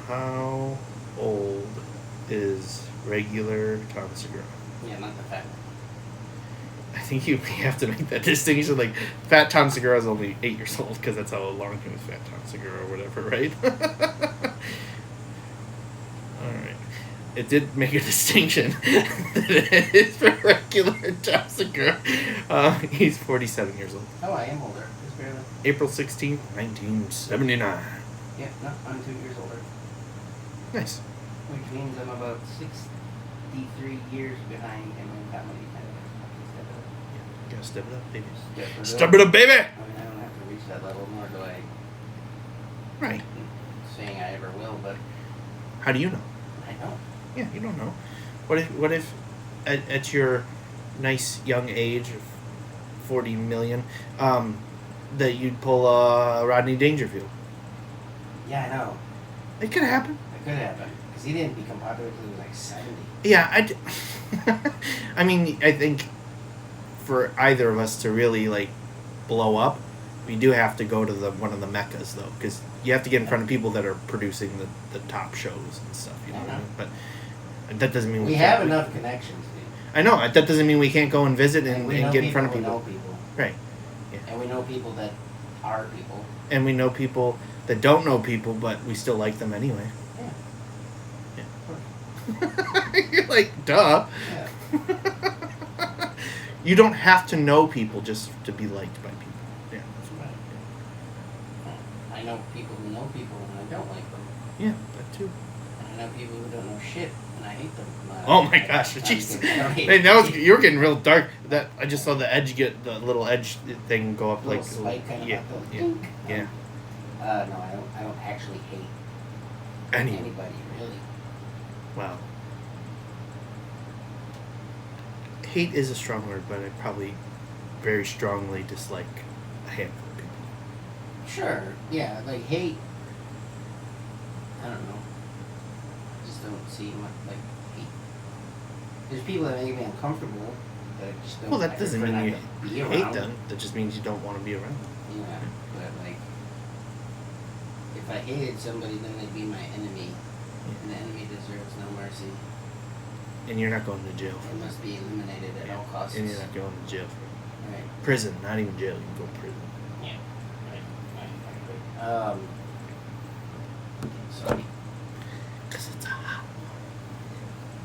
How old is regular Tom Segura? Yeah, not the fat. I think we have to make that distinction. Like, Fat Tom Segura is only 8 years old because that's how long he was Fat Tom Segura or whatever, right? Alright. It did make a distinction that it is for regular Tom Segura. He's 47 years old. Oh, I am older. Just barely. April 16th, 1979. Yeah, no, I'm 2 years older. Nice. Which means I'm about 63 years behind him in comedy. You gotta step it up, baby. Step Step it up, baby! I mean, I don't have to reach that level, nor do I. Right. Saying I ever will, but How do you know? I don't. Yeah, you don't know. What if at your nice young age of 40 million, that you'd pull a Rodney Dangerfield? Yeah, I know. It could happen. It could happen. Because he didn't become popular until he was like 70. Yeah, I mean, I think for either of us to really like blow up, we do have to go to one of the meccas though, because you have to get in front of people that are producing the top shows and stuff. You know what I mean? But that doesn't mean We can't. have enough connections, dude. I know that doesn't mean we can't go and visit and we know get in front of We people. know people. Right. Yeah. And we know people that are people. And we know people that don't know people, but we still like them anyway. Yeah. Yeah. You're like, duh. Yeah. You don't have to know people just to be liked by people. Yeah, that's Right. I know people who know people and I don't like them. Yeah, that too. And I know people who don't know shit and I hate them. Oh my gosh, jeez. Hey, you were getting real dark. That I just saw the little edge thing go up Little like spike kind of yeah, up the yeah, dink. yeah. No, I don't actually hate anybody, really. Wow. Hate is a strong word, but I probably very strongly dislike a handful of people. Sure, yeah, like hate. I don't know. I just don't see much like hate. There's people that make me uncomfortable that I just don't. Well, that I doesn't prefer mean not you to be hate around. them. That just means you don't want to be around them. Yeah, but like, if I hated somebody, then they'd be my enemy, and the enemy deserves no mercy. And you're not going to jail for It that. must be eliminated at all costs. And you're not going to jail for Right. it. Prison, not even jail. You can go to prison. Yeah. Right. Sorry. Because it's hot.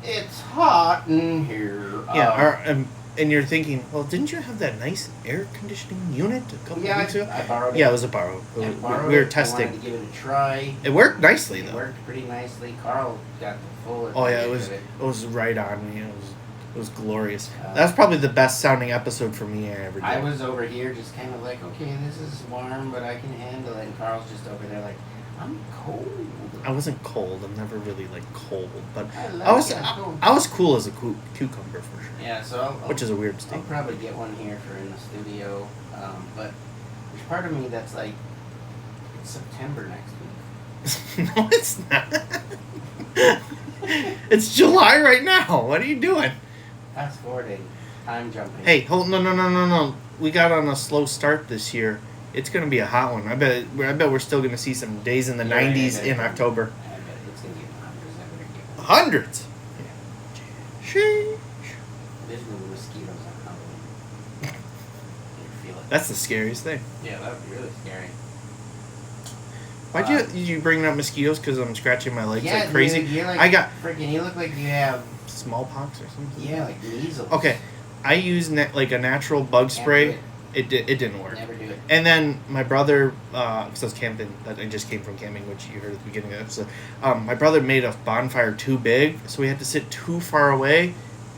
It's hot in here. Yeah, and you're thinking, well, didn't you have that nice air conditioning unit a couple Yeah, weeks ago? I borrowed it. Yeah, it was a borrow. I borrowed We were it. I testing. wanted to give it a try. It worked nicely, It though. worked pretty nicely. Carl got the full. Oh yeah, it advantage was of right on me. It was glorious. That was probably the best sounding episode for me I ever did. I was over here just kind of like, okay, this is warm, but I can handle it. And Carl's just over there like, I'm cold. I wasn't cold. I'm never really like cold, but I like I was it. I'm cold. I was cool as a cucumber for sure. Yeah, so I'll Which is a weird I'll statement. probably get one here for in the studio. But there's part of me that's like, it's September next week. No, it's not. It's July right now. What are you doing? Fast forwarding, time jumping. Hey, hold no. We got on a slow start this year. It's gonna be a hot one. I bet we're still gonna see some days in the Yeah, 90s yeah, in October. I bet it's gonna get hundreds. I better get one. Hundreds. Sheesh. There's no mosquitoes on Halloween. You feel it? That's the scariest thing. Yeah, that would be really scary. Why'd you bring up mosquitoes? Because I'm scratching my legs Yeah, like crazy. dude, you're like I got freaking. You look like you have smallpox or something. like measles. Okay, I used like a natural bug Can't do spray. it. It didn't work. Never do it. And then my brother, because I was camping, I just came from camping, which you heard at the beginning of the episode. My brother made a bonfire too big, so we had to sit too far away,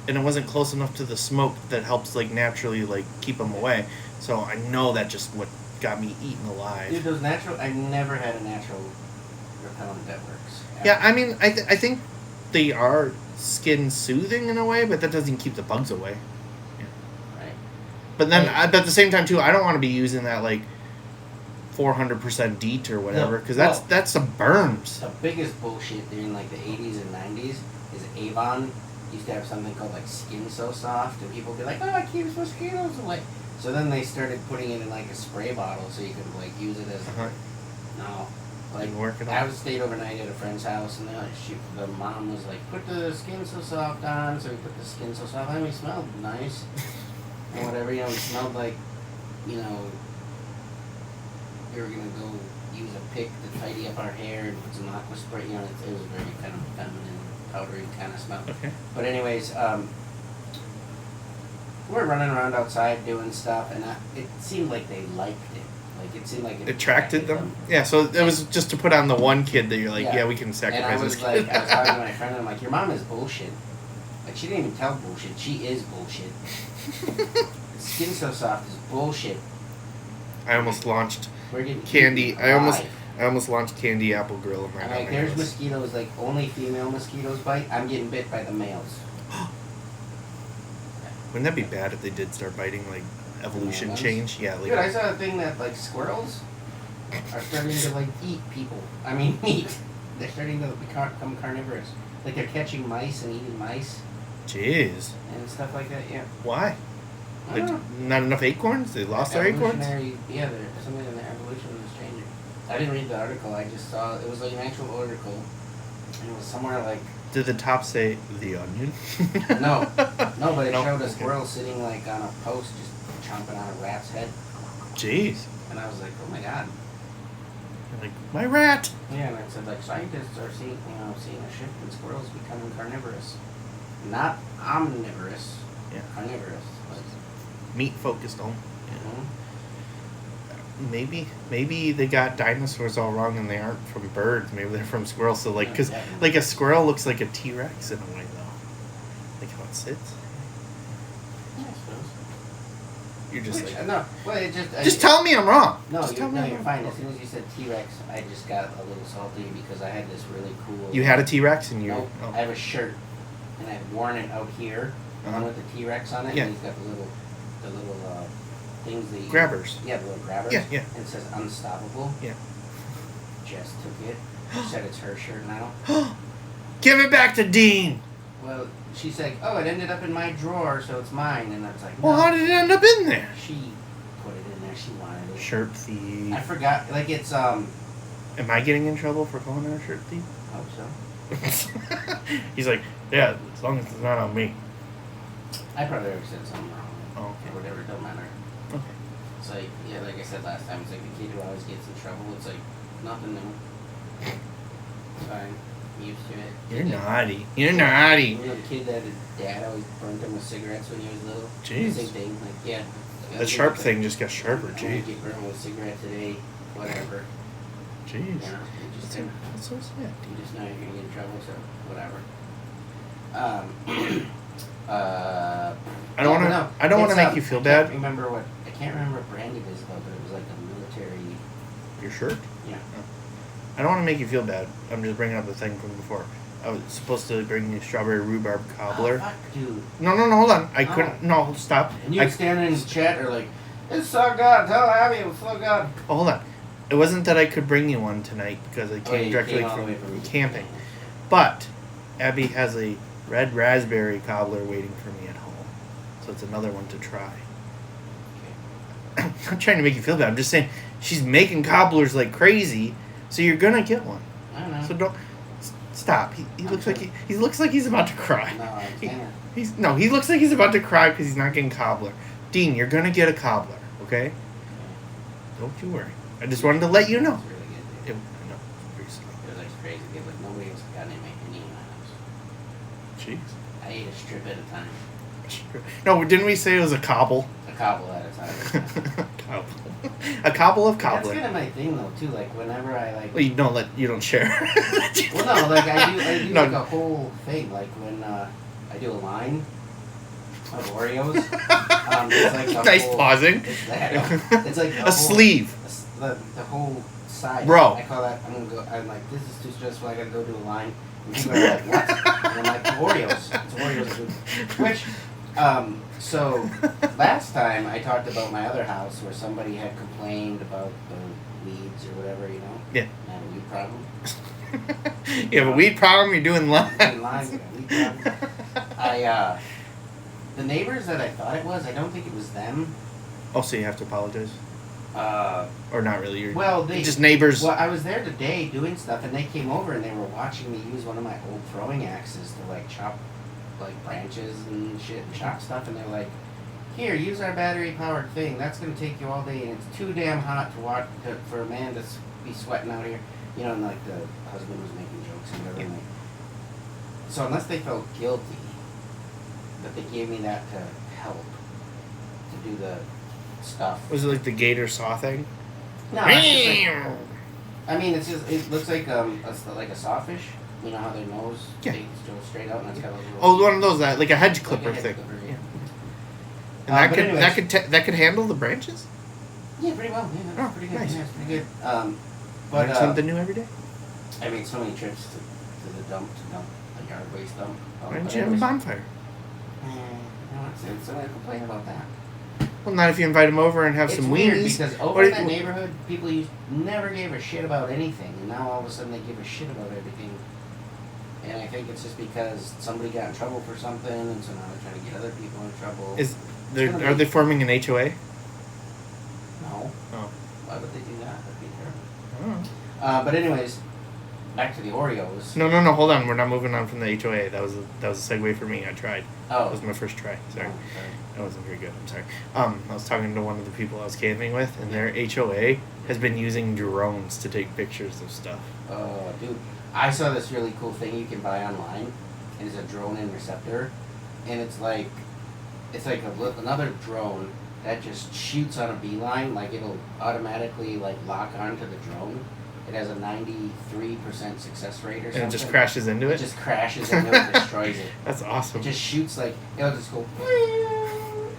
and it wasn't close enough to the smoke that helps like naturally like keep them away. So I know that just what got me eaten alive. Dude, those natural. I never had a natural repellent that works. Yeah, I mean, I think they are skin soothing in a way, but that doesn't keep the bugs away. Right. But then, Right. but at the same time too, I don't want to be using that like 400% DEET or whatever, because that's some berms. The biggest bullshit during like the 80s and 90s is Avon used to have something called like Skin So Soft, and people would be like, oh, it keeps mosquitoes away. So then they started putting it in like a spray bottle so you could like use it as no. Like Didn't work at all? I was stayed overnight at a friend's house, and the mom was like, put the Skin So Soft on. So we put the Skin So Soft on. We smelled nice and whatever. You know, we smelled like, you know, we were gonna go use a pick to tidy up our hair and put some aqua spray. You know, it was a very kind of feminine, powdery kind of smell. Okay. But anyways, we were running around outside doing stuff, and it seemed like they liked it. Like it seemed like it Attracted them? Yeah, so it was just to put on the one kid that you're like, yeah, we can And sacrifice I was this like, kid. I was talking to my friend, and I'm like, your mom is bullshit. Like, she didn't even tell bullshit. She is bullshit. Skin So Soft is bullshit. I almost launched We're getting candy. eaten I almost alive. launched candy apple grill right I'm now. like, there's mosquitoes, like, only female mosquitoes bite. I'm getting bit by the males. Wouldn't that be bad if they did start biting, like, evolution Ones? change? Yeah, like, Dude, I saw a thing that, like, squirrels are starting to, like, eat people. I mean, meat. They're starting to become carnivorous. Like, they're catching mice and eating mice jeez. and stuff like that, yeah. Why? I don't know. Not enough acorns? They lost their acorns? Yeah, there's something in the evolution is changing. I didn't read the article, I just saw, it was like an actual article, and it was somewhere like, Did the top say the onion? no, but it Nope, showed a okay. squirrel sitting like on a post just chomping on a rat's head, Jeez. and I was like, oh my god. You're like, my rat! Yeah, and it said like scientists are seeing a shift in squirrels becoming carnivorous. Not omnivorous, Yeah. carnivorous. Like, Meat focused on. mhm. Maybe they got dinosaurs all wrong and they aren't from birds. Maybe they're from squirrels. So like, Yeah, cause definitely. like a squirrel looks like a T-Rex in a way though. Like how it sits. Yeah, I suppose. You're just Which, like... no, well, it just... Just tell me I'm wrong. No, just tell me I'm you're wrong. fine. As soon as you said T-Rex, I just got a little salty because I had this really cool... You had a T-Rex and you... Nope. Oh. I have a shirt, and I've worn it out here, the one with the T-Rex on it, Yeah. and he's got the little things that you... Grabbers. Yeah, the little grabbers. Yeah, yeah. And it says Unstoppable. Yeah. Jess took it. She said it's her shirt now. Give it back to Dean. Well, she's like, oh, it ended up in my drawer, so it's mine. And I was like, no. Well, how did it end up in there? She put it in there. She wanted it. Shirt thief. I forgot. Like, it's, Am I getting in trouble for calling her a shirt thief? I hope so. He's like, yeah, as long as it's not on me. I probably ever said something wrong. Oh, okay. Or whatever, it don't matter. Okay. It's like, yeah, like I said last time, it's like the kid who always gets in trouble. It's like, nothing new. It's fine. I'm used to it. You're naughty. You're naughty. You know, the kid that his dad always burned him with cigarettes when he was little? Jeez. Same thing. Like, yeah. The sharp thing just got sharper, I'm gonna jeez. get burned with a cigarette today. Whatever. Jeez. You know, you just, That's so sad. you just know you're going to get in trouble, so whatever. I don't want to. I don't want to make you feel bad. I can't remember what brand it is though, but it was like a military. Your shirt. Yeah. I don't want to make you feel bad. I'm just bringing up the thing from before. I was supposed to bring you strawberry rhubarb cobbler. Oh, fuck, dude. No, hold on. I couldn't. No, stop. And you standing in the chat or like, it's so good. Tell Abby it was so good. Oh, hold on. It wasn't that I could bring you one tonight because I came you directly came all the way from camping. But Abby has a red raspberry cobbler waiting for me at home. So it's another one to try. I'm not trying to make you feel bad. I'm just saying she's making cobblers like crazy, so you're gonna get one. I don't know. So don't stop. He looks like he looks like he's about to cry. No, I can't. He looks like he's about to cry because he's not getting cobbler. Dean, you're gonna get a cobbler, okay? Don't you worry. I just wanted to let you know. It's really good, dude. No, pretty slow. It was like crazy good, but nobody else got any in my house. Jeez. I ate a strip at a time. No, didn't we say it was a cobble? A cobble at a time. Cobble. A cobble of cobbler. That's kind of my thing though too. Like whenever I like. Well, you don't share. Well, no, like I do No. like a whole thing. Like when I do a line of Oreos. It's like a Nice whole, pausing. It's like A sleeve. The whole side. Bro. I call that. I'm like, this is too stressful. I gotta go do a line. And people are like, what? And I'm like, Oreos. It's Oreos. Dude. Which. So last time I talked about my other house where somebody had complained about the weeds or whatever, you know. Yeah. I had a weed problem. You have a weed problem. You're doing live. In line, we got a weed problem. The neighbors that I thought it was, I don't think it was them. Oh, so you have to apologize, or not really? You're Well, they just neighbors. Well, I was there today doing stuff, and they came over and they were watching me use one of my old throwing axes to like chop like branches and shit and chop stuff, and they're like, "Here, use our battery-powered thing. That's gonna take you all day, and it's too damn hot to watch for a man to be sweating out here." You know, and like the husband was making jokes and whatever. And like, so unless they felt guilty, that they gave me that to help to do the stuff. Was it like the gator saw thing? No, it's just like, I mean, it's just it looks like like a sawfish. You know how their nose Yeah. they go straight out and it's got a little. Oh, one of those like a hedge clipper like a thing. hedge clipper, Yeah. yeah. And But anyways, that could handle the branches. Yeah, pretty well. Yeah, that's Oh, pretty good. nice. Yeah, it's pretty good. Learn But something new every day. I made so many trips to the dump to dump a yard waste dump. Why But didn't you have a anyways, bonfire? so I complain about that. Well, not if you invite them over and have It's some weird weenies. because over in that neighborhood, people never gave a shit about anything, and now all of a sudden they give a shit about everything. And I think it's just because somebody got in trouble for something, and so now they're trying to get other people in trouble. Are they forming an HOA? No. Oh. Why would they do that? That'd be terrible. I don't know. But anyways, back to the Oreos. No. Hold on. We're not moving on from the HOA. That was a segue for me. I tried. Oh. That was my first try. Sorry. Oh, sorry. That wasn't very good. I'm sorry. I was talking to one of the people I was camping with, and their HOA has been using drones to take pictures of stuff. Oh, dude. I saw this really cool thing you can buy online. It's a drone interceptor. And it's like another drone that just shoots on a beeline. Like it'll automatically like lock onto the drone. It has a 93% success rate or something. And it just crashes into it? It just crashes into it and destroys it. That's awesome. It just shoots like, it'll just go,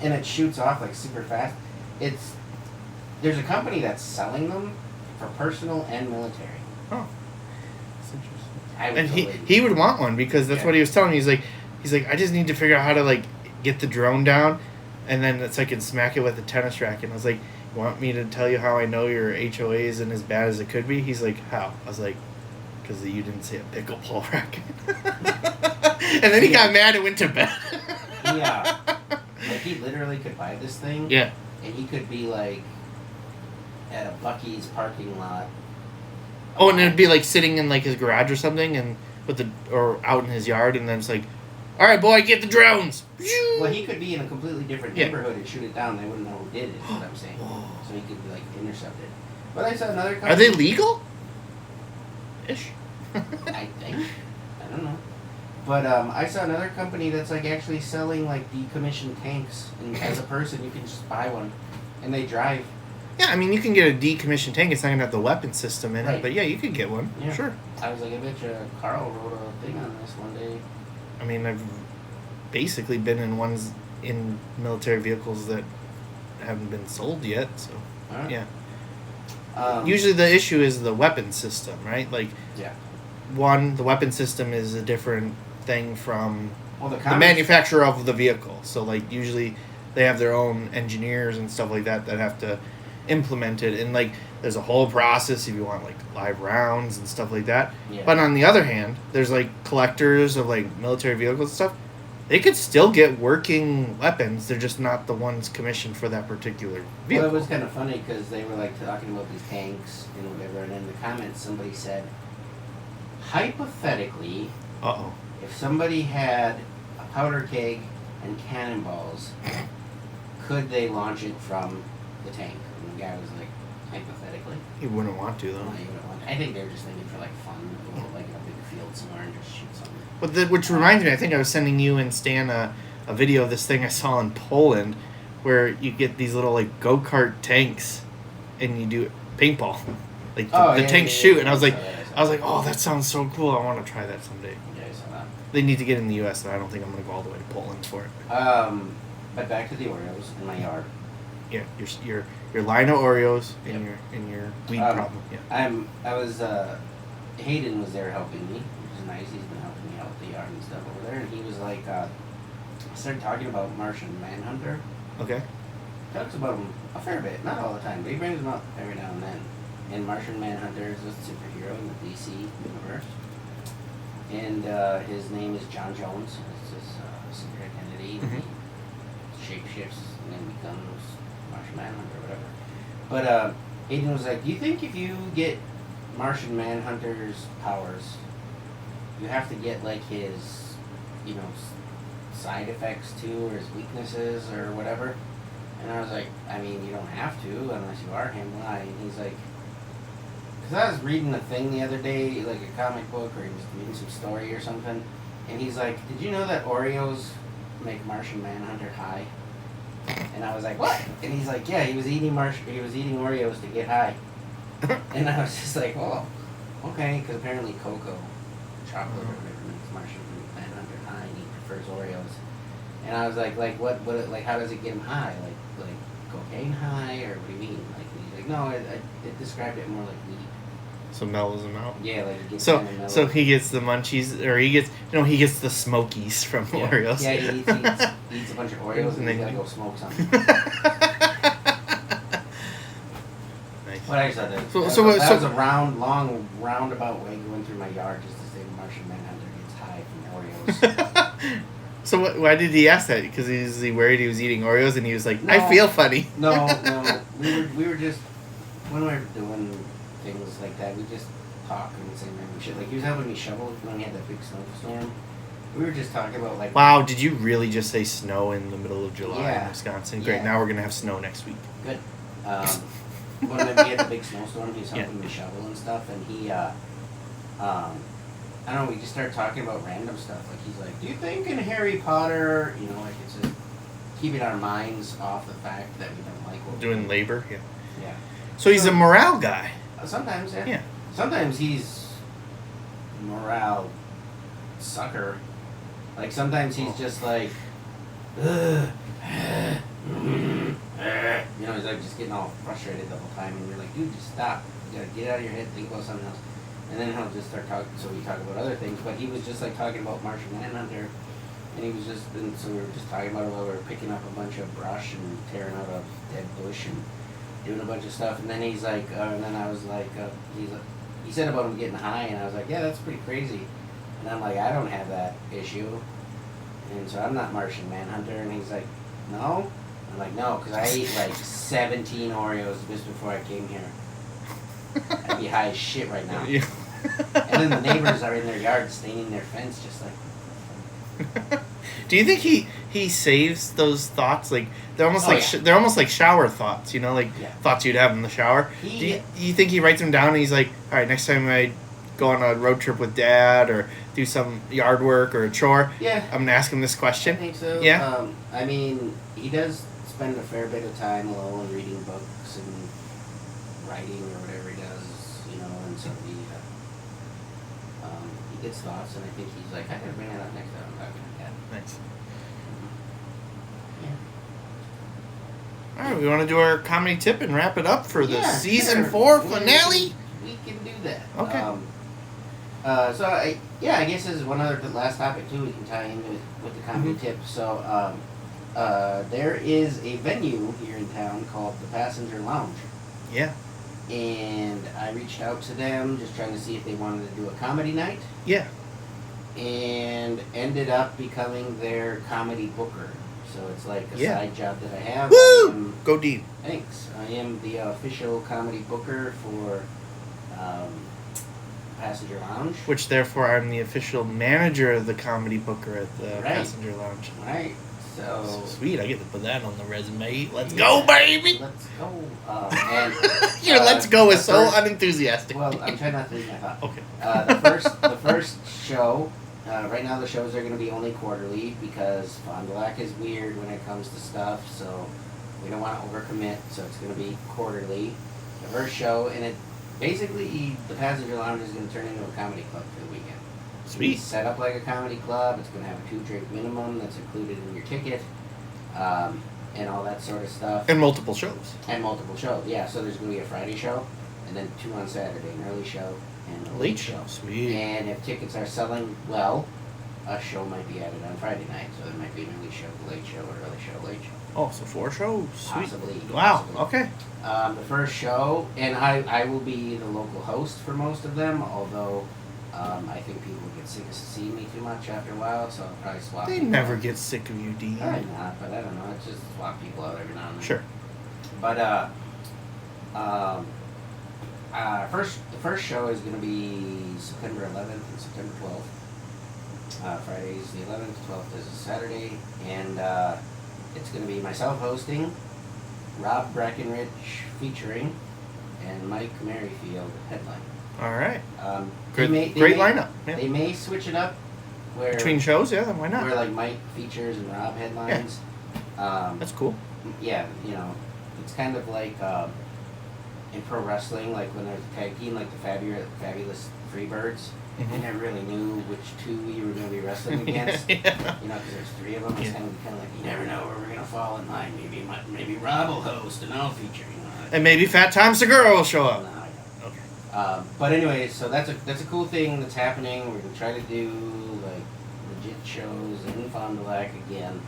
and it shoots off like super fast. There's a company that's selling them for personal and military. Oh, that's interesting. I would And totally, he would want one because that's what he was telling me. He's like, I just need to figure out how to like get the drone down, and then it's like, and smack it with a tennis racket. And I was like, you want me to tell you how I know your HOA isn't as bad as it could be? He's like, how? I was like, because you didn't say a pickleball racket. And then he got mad and went to bed. Yeah. Like, he literally could buy this thing. Yeah. And he could be, like, at a Buc-ee's parking lot. Oh, and it'd be, like, sitting in, like, his garage or something, and or out in his yard, and then it's like, all right, boy, get the drones. Well, he could be in a completely different neighborhood and shoot it down. They wouldn't know who did it, is what I'm saying. So he could be, like, intercepted. But I saw another company. Are they legal? Ish. I think. I don't know. But I saw another company that's like actually selling like decommissioned tanks, and as a person you can just buy one, and they drive. Yeah, I mean you can get a decommissioned tank. It's not gonna have the weapon system in Right. it, but yeah, you could get one. Yeah. Sure. I was like, I bet you Carl wrote a thing on this one day. I mean, I've basically been in ones in military vehicles that haven't been sold yet. So Alright. yeah. Usually the issue is the weapon system, right? Like Yeah. one, the weapon system is a different thing from Well, the manufacturer of the vehicle. So like usually they have their own engineers and stuff like that have to implement it, and like there's a whole process if you want like live rounds and stuff like that. Yeah. But on the other hand, there's like collectors of like military vehicles and stuff. They could still get working weapons. They're just not the ones commissioned for that particular vehicle. Well, it was kind of funny because they were like talking about these tanks and whatever, and in the comments somebody said, hypothetically, Uh-oh. if somebody had a powder keg and cannonballs, could they launch it from the tank? And the guy was like, hypothetically. You wouldn't want to, No, though. you wouldn't want- I think they were just thinking for like fun, go like in a big field somewhere and just shoot something. But which reminds me, I think I was sending you and Stan a video of this thing I saw in Poland where you get these little like go-kart tanks and you do paintball. Like the tanks shoot, and I was like, oh, that sounds so cool. I want to try that someday. Yeah, I saw that. They need to get in the U.S., and I don't think I'm going to go all the way to Poland for it. But back to the Oreos in my yard. Yeah, your line of Oreos and your weed problem. Yeah. Hayden was there helping me, which is nice. He's been helping me out the yard and stuff over there, and he was like, started talking about Martian Manhunter. Okay. Talks about him a fair bit, not all the time, but he brings him up every now and then. And Martian Manhunter is a superhero in the DC universe. And his name is John Jones. It's this secret entity. Mhm. He shapeshifts and then becomes Martian Manhunter or whatever. But Hayden was like, do you think if you get Martian Manhunter's powers, you have to get like his, side effects too, or his weaknesses or whatever? And I was like, I mean, you don't have to unless you are him. Why? And he's like, because I was reading a thing the other day, like a comic book, or he was reading some story or something, and he's like, did you know that Oreos make Martian Manhunter high? And I was like, what? And he's like, yeah, he was eating Oreos to get high. And I was just like, well, okay, because apparently cocoa, chocolate or whatever, makes Martian Manhunter high, and he prefers Oreos. And I was like, what, like, how does it get him high? Like cocaine high, or what do you mean? Like, he's like, no, it described it more like weed. So mellows him out. Yeah, like it gets So kind of mellow. so he gets the munchies, or he gets the smokies from Oreos. Yeah, he eats a bunch of Oreos and then he's gotta go smoke something. Nice. But I said that. So That was a long roundabout way going through my yard just to say the Martian Manhunter gets high from Oreos. So why did he ask that? Because he worried he was eating Oreos, and he was like, No. I feel funny. No, we were just when we were doing things like that, we just talk and say random shit. Like he was helping me shovel when we had that big snowstorm. We were just talking about like. Wow, did you really just say snow in the middle of July Yeah. in Wisconsin? Great, Yeah. now we're gonna have snow next week. Good. When we had the big snowstorm, he was helping me shovel and stuff, and he, I don't know, we just started talking about random stuff. Like, he's like, do you think in Harry Potter, like, it's just keeping our minds off the fact that we don't like what we're Doing labor, yeah. Yeah. So he's a morale guy. Sometimes, yeah. Yeah. Sometimes he's morale sucker. Like, sometimes he's just like, ugh, You know, he's like just getting all frustrated the whole time, and you're like, dude, just stop. You gotta get out of your head, think about something else. And then he'll just start talking. So we talk about other things, but he was just like talking about Martian Manhunter, and he was just so we were just talking about it while we were picking up a bunch of brush and tearing out a dead bush and doing a bunch of stuff. And then he's like, and then I was like, he said about him getting high, and I was like, yeah, that's pretty crazy. And I'm like, I don't have that issue, and so I'm not Martian Manhunter. And he's like, no. I'm like, no, because I ate like 17 Oreos just before I came here. I'd be high as shit right now. Yeah. And then the neighbors are in their yard staining their fence just like. Do you think he saves those thoughts? Like they're almost yeah. they're almost like shower thoughts, you know, like Yeah. thoughts you'd have in the shower. Do you think he writes them down and he's like, all right, next time I go on a road trip with Dad or do some yard work or a chore, Yeah. I'm gonna ask him this I question. think so. Yeah. I mean, he does spend a fair bit of time alone reading books and writing or whatever he does, you know, and so he gets thoughts, and I think he's like, I gotta bring that up next time I'm talking to Dad. Nice. Yeah. All right, we want to do our comedy tip and wrap it up for the Yeah, season sure. 4 finale. We can do that. Okay. So I guess this is one other last topic too. We can tie into it with the comedy tip. So there is a venue here in town called the Passenger Lounge, Yeah. and I reached out to them just trying to see if they wanted to do a comedy night, Yeah. and ended up becoming their comedy booker. So it's like a Yeah. side job that I have. Woo! Go Dean. Thanks. I am the official comedy booker for Passenger Lounge. Which therefore I'm the official manager of the comedy booker at the Right. Passenger Lounge. Right. So Sweet, I get to put that on the resume. Let's go, baby! let's go. And Your let's go is the so first- unenthusiastic. Well, I'm trying not to lose my thought. Okay. The first show. Right now the shows are going to be only quarterly because Fond du Lac is weird when it comes to stuff, so we don't want to overcommit. So it's going to be quarterly. The first show, and it basically the Passenger Lounge is going to turn into a comedy club for the weekend. Sweet. It's set up like a comedy club. It's going to have a 2-drink minimum that's included in your ticket, and all that sort of stuff. And multiple shows. And multiple shows, yeah. So there's going to be a Friday show, and then 2 on Saturday, an early show and a late show. Sweet. And if tickets are selling well, a show might be added on Friday night. So there might be an early show, late show, or early show, late show. Oh, so 4 shows. Sweet. Possibly. Wow. Possibly. Okay. The first show, and I will be the local host for most of them, although I think people get sick of seeing me too much after a while, so I'll probably swap They people never out. get sick of you, Dean. Probably not, but I don't know. It's just swap people out every now and then. Sure. But the first show is going to be September 11th and September 12th. Friday's the 11th, 12th is a Saturday, and it's going to be myself hosting, Rob Breckenridge featuring, and Mike Merrifield headline. All right. Great lineup. Yeah. They may switch it up where Between shows, yeah, then why not? where like Mike features and Rob headlines. That's cool. Yeah, you know, it's kind of like in pro wrestling, like when there's a tag team, like the Fabulous Freebirds. Mhm. You never really knew which two you were going to be wrestling against. Yeah. You know, because there's 3 of them. It's Yeah. kind of like you never know where we're going to fall in line. Maybe Rob will host and I'll feature. You know, And maybe Fat Tom Segura will show no, up. I don't. Okay. But anyway, so that's a cool thing that's happening. We're gonna try to do like legit shows in Fond du Lac again.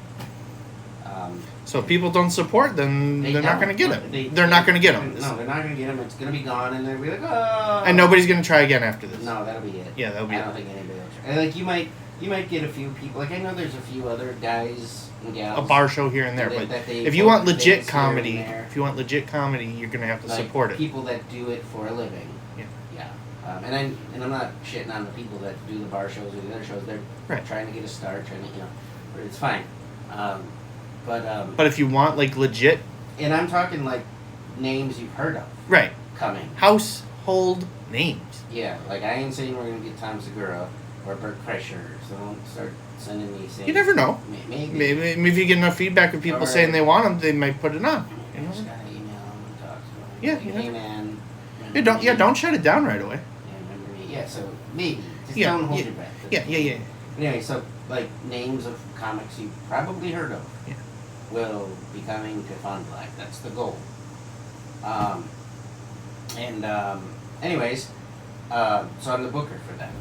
So if people don't support, then they're not going to get them. They're not going to get them. No, they're not gonna get them. It's gonna be gone, and they'll be like, oh. And nobody's going to try again after this. No, that'll be it. Yeah, that'll be I it. don't think anybody else. And like you might get a few people. Like I know there's a few other guys and gals. A bar show here and there, that but they if you want book legit dates here and comedy, there. if you want legit comedy, you're going to have to Like, support it. People that do it for a living. Yeah. Yeah. And I'm not shitting on the people that do the bar shows or the other shows. They're Right. trying to get a start, but it's fine. But if you want like legit, And I'm talking like names you've heard of right, coming. household names. Yeah, like I ain't saying we're gonna get Tom Segura or Bert Kreischer, so don't start sending me saying. You never know. Maybe. Maybe if you get enough feedback of people Or- saying they want them, they might put it on. You I know? just gotta email him and talk to him. Yeah, Like, you hey never- man. Don't shut it down right away. Yeah, remember me. Yeah, so maybe. Just Yeah, don't hold yeah. your breath. Yeah. Anyway, so like names of comics you've probably heard of. Yeah. will be coming to Fun Black. That's the goal. Anyways, so I'm the booker for them.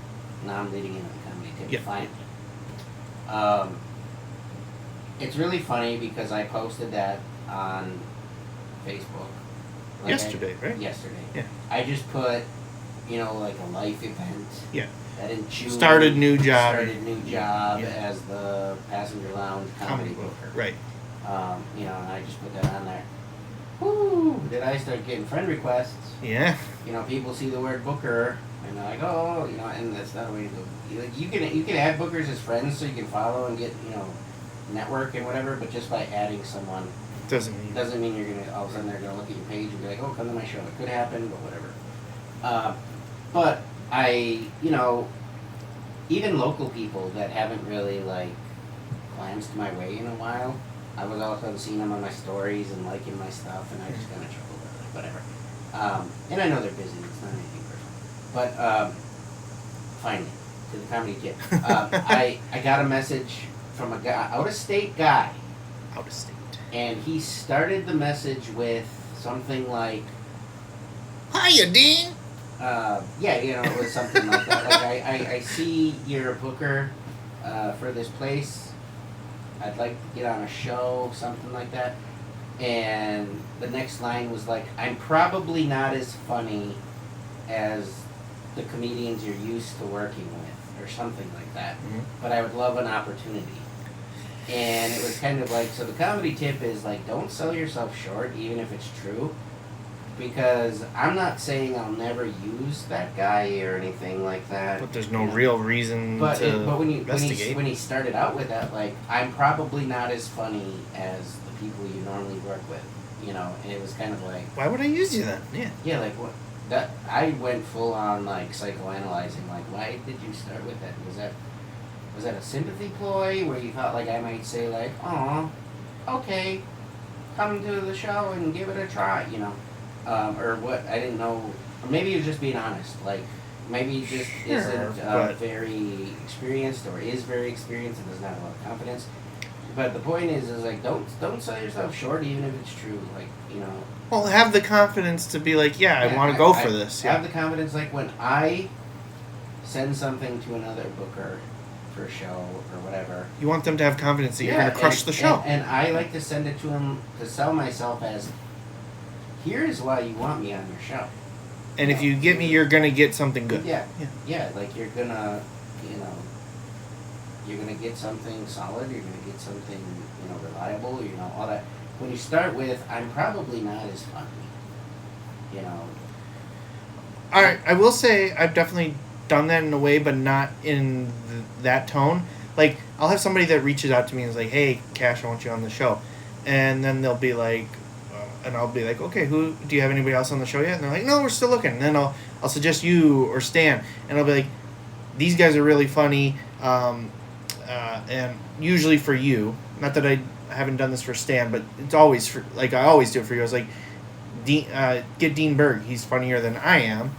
Now I'm leading into the comedy tip. Yep. Fine. It's really funny because I posted that on Facebook. Yesterday, right? Yesterday. Yeah. I just put, like a life event. Yeah. That in June. Started new job Yeah. as the passenger lounge comedy booker. Right. And I just put that on there. Woo! Did I start getting friend requests? Yeah. People see the word booker and they're like, oh, and that's not a way to go. Like, you can add bookers as friends so you can follow and get, network and whatever, but just by adding someone doesn't mean you're gonna all of a sudden they're gonna look at your page and be like, oh, come to my show. It could happen, but whatever. But I, even local people that haven't really like glanced my way in a while, I was all of a sudden seeing them on my stories and liking my stuff, and I just kind of chuckled at it, whatever. And I know they're busy. It's not anything personal. But finally, to the comedy tip, I got a message from a guy, out-of-state guy. Out of state. And he started the message with something like, Hiya, Dean. it was something like that. Like, I see you're a booker for this place. I'd like to get on a show, something like that. And the next line was like, I'm probably not as funny as the comedians you're used to working with, or something like that. Mm-hmm. But I would love an opportunity. And it was kind of like, so the comedy tip is like, don't sell yourself short, even if it's true. Because I'm not saying I'll never use that guy or anything like that. But there's no real reason to investigate. When he started out with that, like, I'm probably not as funny as the people you normally work with, and it was kind of like, why would I use you then? Yeah. Yeah, like what? That I went full on like psychoanalyzing. Like, why did you start with that? Was that a sympathy ploy where you thought like I might say like, oh, okay, come to the show and give it a try, or what? I didn't know. Or maybe he was just being honest. Like, maybe he just isn't very experienced, or is very experienced and doesn't have a lot of confidence. But the point is like, don't sell yourself short, even if it's true. Like, Well, have the confidence to be like, I want to go for this. Have the confidence, like when I send something to another booker for a show or whatever. You want them to have confidence that you're going to crush the show. And I like to send it to them to sell myself as, here's why you want me on your show. And if you get me, you're going to get something good. Yeah, like you're going to, you're going to get something solid, you're going to get something, reliable, all that. When you start with, I'm probably not as funny, All right, I will say I've definitely done that in a way, but not in that tone. Like, I'll have somebody that reaches out to me and is like, hey, Cash, I want you on the show. And then they'll be like, and I'll be like, okay, do you have anybody else on the show yet? And they're like, no, we're still looking. And then I'll suggest you or Stan. And I'll be like, these guys are really funny. And usually for you, not that I haven't done this for Stan, but it's always for, like, I always do it for you. I was like, get Dean Berg. He's funnier than I am.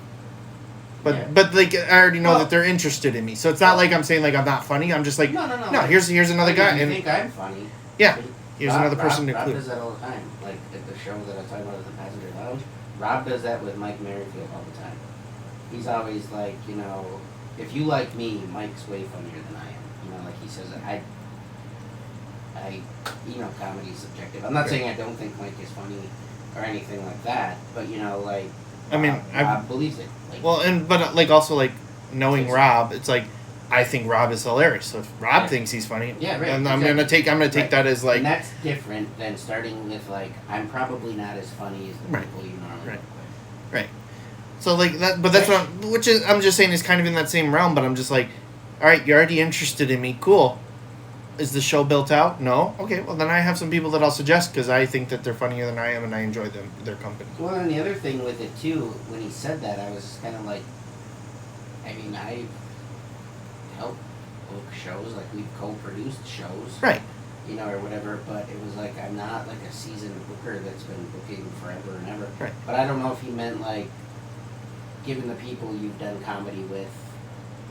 But like, I already know that they're interested in me. So it's not like I'm saying like I'm not funny. I'm just like, no. Here's another guy. You think I'm funny? Yeah. Here's another person to include. Rob does that all the time. Like at the show that I was talking about at the Passenger Lounge, Rob does that with Mike Merrifield all the time. He's always like, if you like me, Mike's way funnier than I am. Like he says, comedy's subjective. I'm not saying I don't think Mike is funny or anything like that, but like, I mean, Rob believes it. Like, but like also like knowing Rob, it's like I think Rob is hilarious. So if Rob thinks he's funny, and I'm gonna take that as like, and that's different than starting with like, I'm probably not as funny as the people you normally work with. Right. So like that, but that's I'm just saying is kind of in that same realm. But I'm just like, all right, you're already interested in me, cool. Is the show built out? No? Okay, well then I have some people that I'll suggest because I think that they're funnier than I am and I enjoy their company. Well, and the other thing with it too, when he said that, I was kind of like, I mean, I've helped book shows, like we've co-produced shows. Right. Or whatever, but it was like, I'm not like a seasoned booker that's been booking forever and ever. Right. But I don't know if he meant like, given the people you've done comedy with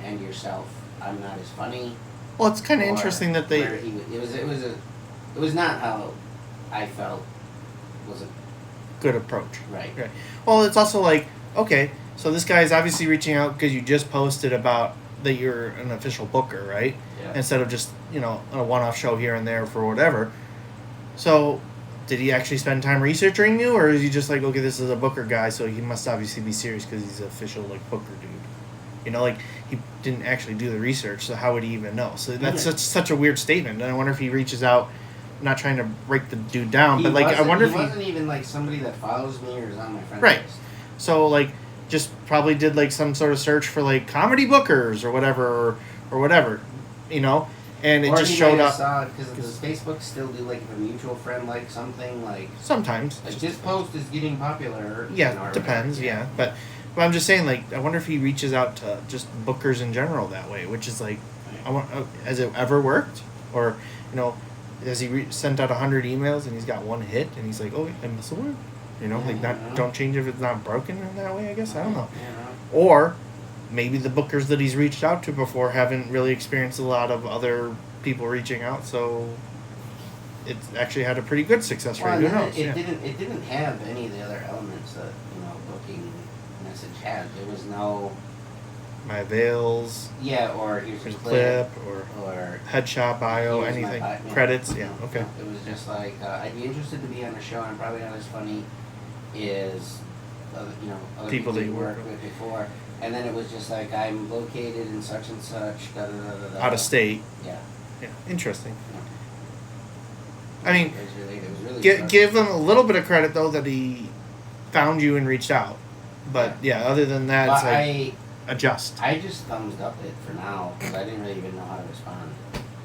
and yourself, I'm not as funny. Well, it's kind of interesting that they. It was not how I felt was a good approach. right. Well, it's also like, okay, so this guy is obviously reaching out because you just posted about that you're an official booker, right? Yeah. Instead of just, a one-off show here and there for whatever. So, did he actually spend time researching you, or is he just like, okay, this is a booker guy, so he must obviously be serious because he's an official, like, booker dude? He didn't actually do the research, so how would he even know? So that's such a weird statement, and I wonder if he reaches out, not trying to break the dude down, but, like, I wonder if he wasn't even, like, somebody that follows me or is on my friend right. list. So, like, just probably did, like, some sort of search for, like, comedy bookers or whatever, or whatever, and it just showed up. Because does Facebook still do, like, if a mutual friend likes something, like... Sometimes. Like, this post is getting popular. Yeah, it depends, yeah. But I'm just saying, like, I wonder if he reaches out to just bookers in general that way, which is, like, has it ever worked? Or, has he sent out 100 emails and he's got one hit and he's like, oh, I must have worked? Don't change if it's not broken in that way, I guess. I don't know. Or maybe the bookers that he's reached out to before haven't really experienced a lot of other people reaching out, so it's actually had a pretty good success rate. Who knows? It didn't have any of the other elements that booking message had. There was no my avails. Yeah, or here's a clip or headshot bio, anything, credits. Yeah, okay. It was just like I'd be interested to be on a show. I'm probably not as funny as other people that you worked with before. And then it was just like I'm located in such and such. Da, da, da, da, da. Out of state. Yeah. Yeah, interesting. Yeah. I mean, it was really give him a little bit of credit though that he found you and reached out. But yeah, other than that, it's like adjust. I just thumbs up it for now because I didn't really even know how to respond.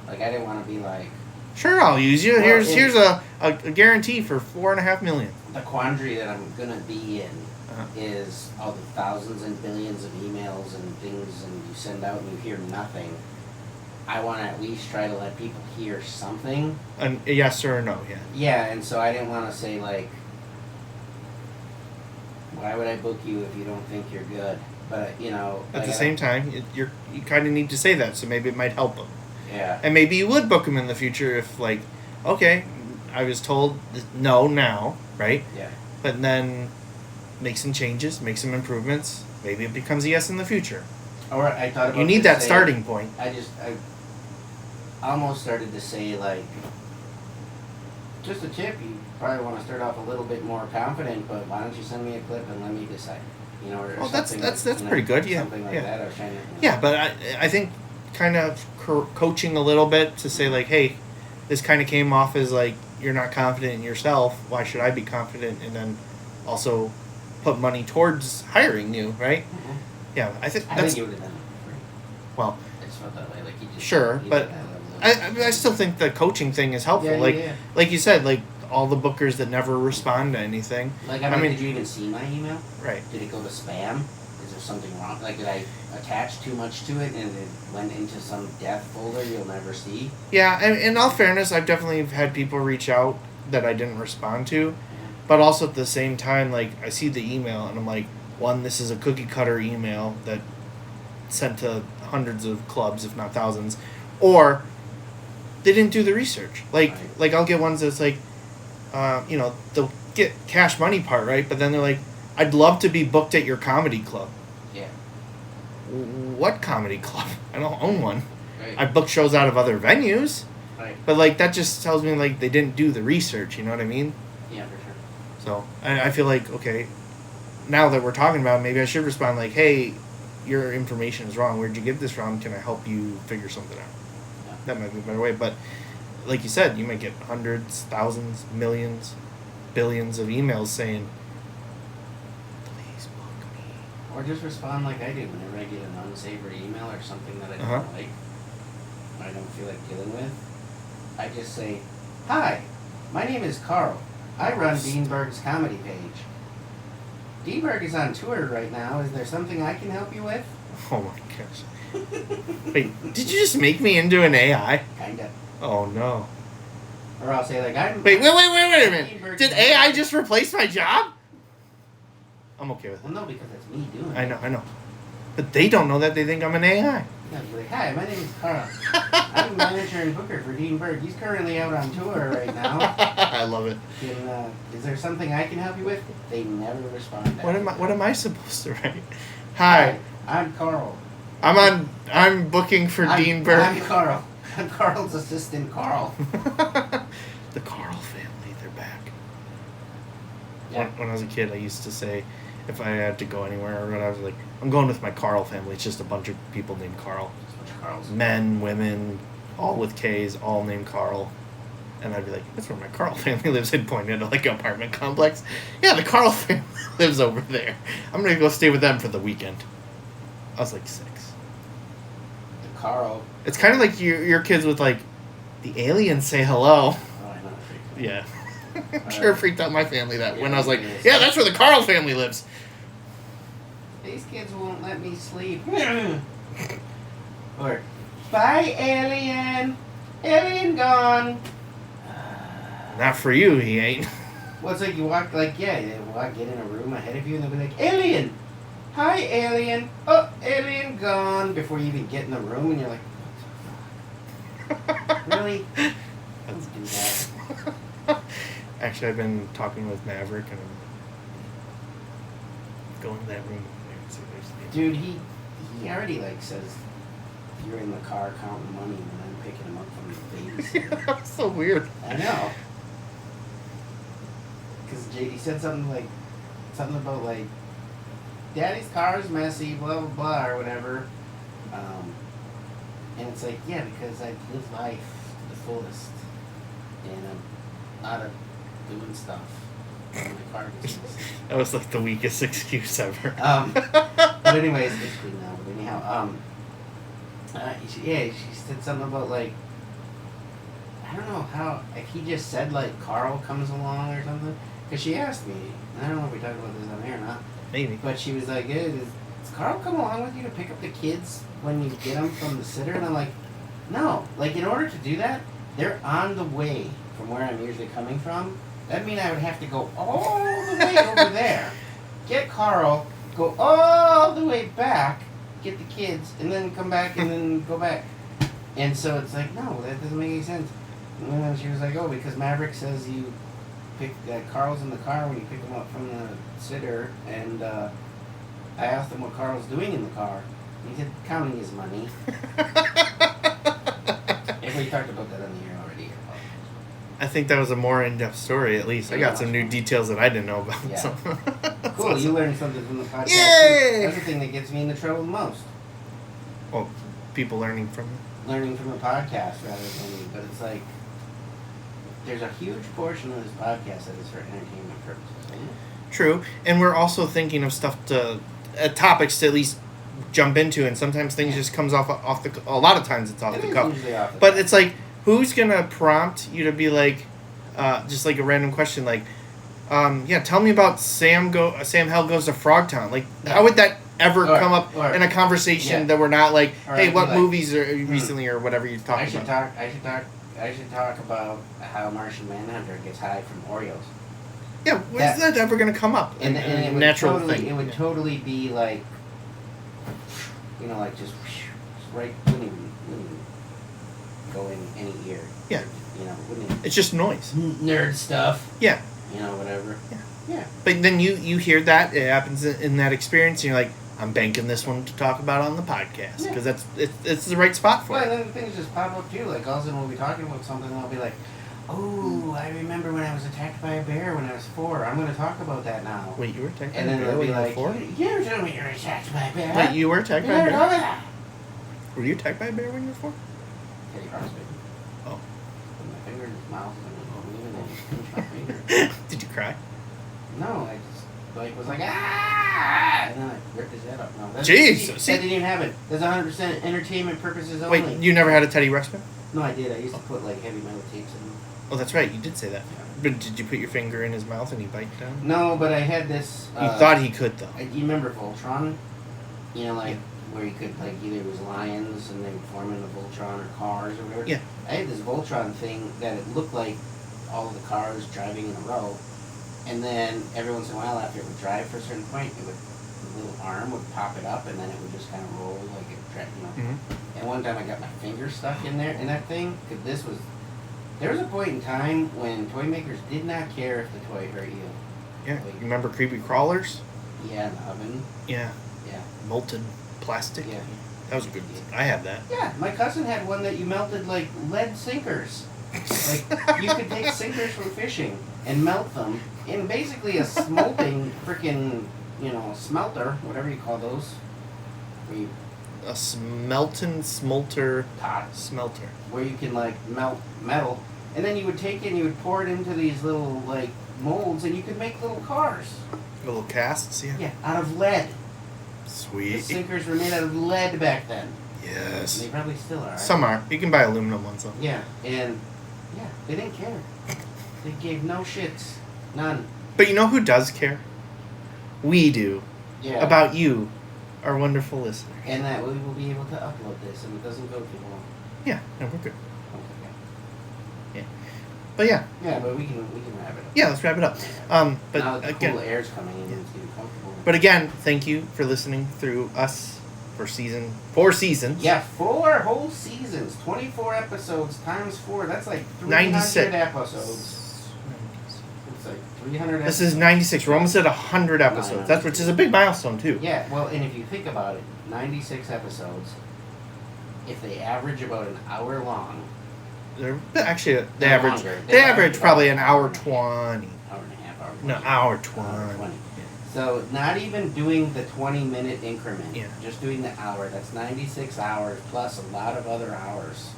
Like I didn't want to be like. Sure, I'll use you. Well, here's a guarantee for $4.5 million. The quandary that I'm gonna be in is all the thousands and billions of emails and things, and you send out and you hear nothing. I want to at least try to let people hear something. A yes or a no, yeah. Yeah, and so I didn't want to say like, why would I book you if you don't think you're good? But at the same time, you kind of need to say that, so maybe it might help them. Yeah. And maybe you would book them in the future if like, okay, I was told no now, right? Yeah. But then make some changes, make some improvements. Maybe it becomes a yes in the future. Or I thought about you need that starting point. I almost started to say like, just a tip. You probably want to start off a little bit more confident, but why don't you send me a clip and let me decide? Or well, that's pretty good. Yeah. Something like that. I was trying to. Yeah, but I think kind of coaching a little bit to say like, hey, this kind of came off as like you're not confident in yourself. Why should I be confident? And then also put money towards hiring you, right? Mm-hmm. Yeah, I think you would have done it for free. Well, I just felt that way. Like you just sure, but I still think the coaching thing is helpful. Yeah, like you said, like all the bookers that never respond to anything. Like I mean, did you even see my email? Right. Did it go to spam? Is there something wrong? Like did I attach too much to it and it went into some death folder you'll never see? Yeah, and in all fairness, I've definitely had people reach out that I didn't respond to. But also at the same time, like, I see the email and I'm like, one, this is a cookie cutter email that sent to hundreds of clubs, if not thousands. Or they didn't do the research. Like I'll get ones that's like, they'll get cash money part, right? But then they're like, I'd love to be booked at your comedy club. Yeah. What comedy club? I don't own one. Right. I book shows out of other venues. Right. But, like, that just tells me, like, they didn't do the research, you know what I mean? Yeah, for sure. So, I feel like, okay, now that we're talking about it, maybe I should respond like, hey, your information is wrong. Where'd you get this from? Can I help you figure something out? Yeah. That might be a better way. But, like you said, you might get hundreds, thousands, millions, billions of emails saying, please book me. Or just respond like I do whenever I get an unsavory email or something that I don't like, I don't feel like dealing with. I just say, hi, my name is Carl. I run Deanberg's comedy page. Deanberg is on tour right now. Is there something I can help you with? Oh my gosh. Wait, did you just make me into an AI? Kinda. Oh no. Or I'll say like I'm... Wait a minute. Did AI just replace my job? I'm okay with it. Well, no, because it's me doing it. I know. But they don't know that. They think I'm an AI. Yeah, like, hi, my name is Carl. I'm manager and booker for Dean Berg. He's currently out on tour right now. I love it. Is there something I can help you with? They never respond. What am I supposed to write? Hi, I'm Carl. I'm booking for Dean Berg. I'm Carl. I'm Carl's assistant, Carl. The Carl family, they're back. Yeah. When I was a kid, I used to say, if I had to go anywhere, or when I was like, I'm going with my Carl family. It's just a bunch of people named Carl. Just a bunch of Carls. Men, women, all with K's, all named Carl. And I'd be like, that's where my Carl family lives. I'd point at like an apartment complex. Yeah, the Carl family lives over there. I'm going to go stay with them for the weekend. I was like 6. The Carl. It's kind of like your kids with like, the aliens say hello. Oh, I know. Yeah. I'm sure it freaked out my family that when I was like, yes. yeah, that's where the Carl family lives. These kids won't let me sleep. Or, bye, alien. Alien gone. Not for you, he ain't. Well, it's like you walk, like, yeah, you walk, get in a room ahead of you, and they'll be like, alien. Hi, alien. Oh, alien gone. Before you even get in the room, and you're like, what the fuck? Really? Don't do that. Actually, I've been talking with Maverick, and I'm going to that room. Dude, he already, like, says you're in the car counting money, and I'm picking him up from the babysitter. That's so weird. I know. Because JD said something about, like, Daddy's car is messy, blah, blah, blah, or whatever. And it's like, yeah, because I live life to the fullest. And I'm not doing stuff. And my car gets messy. That was like the weakest excuse ever. But anyways, it's clean now. But anyhow, she said something about, like, I don't know how, if he just said, like, Carl comes along or something. Because she asked me, I don't know if we talked about this on air or not. Maybe. But she was like, does Carl come along with you to pick up the kids when you get them from the sitter? And I'm like, no. Like, in order to do that, they're on the way from where I'm usually coming from. That'd mean I would have to go all the way over there, get Carl, go all the way back, get the kids, and then come back and then go back. And so it's like, no, that doesn't make any sense. And then she was like, oh, because Maverick says you pick Carl's in the car when you pick him up from the sitter, and I asked him what Carl's doing in the car. He said counting his money. If we talked about that on the air already. I think that was a more in-depth story, at least. I got some new details that I didn't know about. Yeah. So. Cool, awesome. You learned something from the podcast. Yay! That's the thing that gets me into trouble the most. Well, people learning from it. Learning from the podcast rather than me, but it's like there's a huge portion of this podcast that is for entertainment purposes. Isn't it? True, and we're also thinking of stuff topics to at least jump into, and sometimes things just comes off the. A lot of times it's off the cuff, but it's like, who's gonna prompt you to be like, just like a random question like, yeah, tell me about Sam Hell Goes to Frogtown. Like, how would that ever come up in a conversation that we're not like, hey, what movies are recently or whatever you're talking about? I should talk about how Martian Manhunter gets high from Oreos. Yeah, when's that ever going to come up? And it would natural totally, thing. It would totally be like, you know, like just right, wouldn't even go in any ear. Yeah. You know, wouldn't even. It's just noise. Nerd stuff. Yeah. You know, whatever. Yeah. But then you hear that, it happens in that experience, and you're like, I'm banking this one to talk about on the podcast because it's the right spot for it. Well, and then things just pop up too. Like all of a sudden we'll be talking about something, and I'll be like, "Oh, I remember when I was attacked by a bear when I was 4. I'm going to talk about that now." Wait, you were attacked by and a then bear they'll when be you were like, 4? "You never told me you were attacked by a bear." Wait, you were attacked by a never told me bear? that. Were you attacked by a bear when you were 4? Teddy Frostbite. Oh. Put my finger in his mouth and then pinched my finger. Did you cry? No, I just was like, ah, and then I ripped his head up. No, Jeez, that didn't even happen. That's 100% entertainment purposes only. Wait, you never had a Teddy Ruxpin? No, I did. I used to put like heavy metal tapes in them. Oh, that's right. You did say that. Yeah. But did you put your finger in his mouth and he bite down? No, but I had this. You thought he could, though. You remember Voltron? You know, like where you could like either it was lions and they would form into Voltron or cars or whatever. Yeah. I had this Voltron thing that it looked like all of the cars driving in a row, and then every once in a while after it would drive for a certain point, it would the little arm would pop it up, and then it would just kind of roll like it, Mm-hmm. And one time I got my finger stuck in there, in that thing, because there was a point in time when toy makers did not care if the toy hurt you. Yeah. Like, You remember creepy crawlers? Yeah, in the oven. Yeah. Yeah. Molten plastic. Yeah. That was good. I had that. Yeah, my cousin had one that you melted like lead sinkers. Like, you could take sinkers from fishing and melt them in basically a smelting freaking, smelter, whatever you call those. Where you A smolter pot, smelter. where you can like melt metal, and then you would take it and you would pour it into these little like molds, and you could make little cars. Little casts, yeah. Yeah, out of lead. The Sweet. sinkers were made out of lead back then. Yes. They probably still are. Some are. You can buy aluminum ones though. Yeah, and they didn't care. They gave no shits. None. But you know who does care? We do. Yeah. About you, our wonderful listeners. And that we will be able to upload this, and it doesn't go too long. Yeah, no, we're good. Okay. Yeah. But yeah. Yeah, but we can wrap it up. Yeah, let's wrap it up. But now that the again, cool air's coming in, it's getting comfortable. but again, thank you for listening through us for 4 seasons. Yeah, 4 whole seasons, 24 episodes times 4. That's like 300 96 episodes. It's like 300. This is 96. We're almost at 100 episodes. That's which is a big milestone too. Yeah, well, and if you think about it, 96 episodes. If they average about an hour long. They're actually they They're average. longer. They They average average probably about an hour an 20. Hour and a half, hour 20. No, hour 20. Hour 20. So not even doing the 20-minute increment. Yeah. Just doing the hour. That's 96 hours plus a lot of other hours.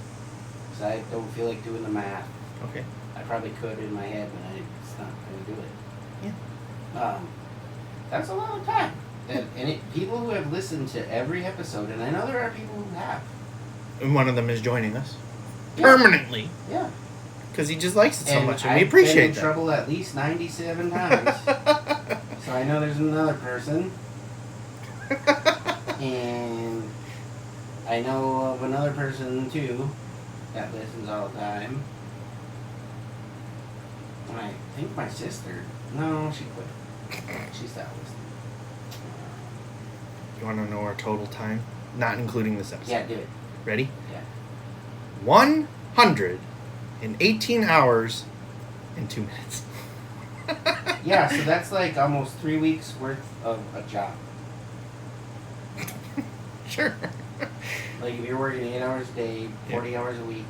So I don't feel like doing the math. Okay. I probably could in my head, but it's not going to do it. Yeah. That's a lot of time. And people who have listened to every episode, and I know there are people who have. And one of them is joining us Yeah. permanently Yeah. because he just likes it so much, and we I've appreciate been in that. trouble at least 97 times. So I know there's another person. And I know of another person too that listens all the time. And I think my sister. No, she quit. She stopped listening. You want to know our total time, not including this episode? Yeah, do it. Ready? Yeah. 118 hours and 2 minutes. Yeah, so that's like almost 3 weeks worth of a job. Sure. Like if you're working 8 hours a day, 40 hours a week,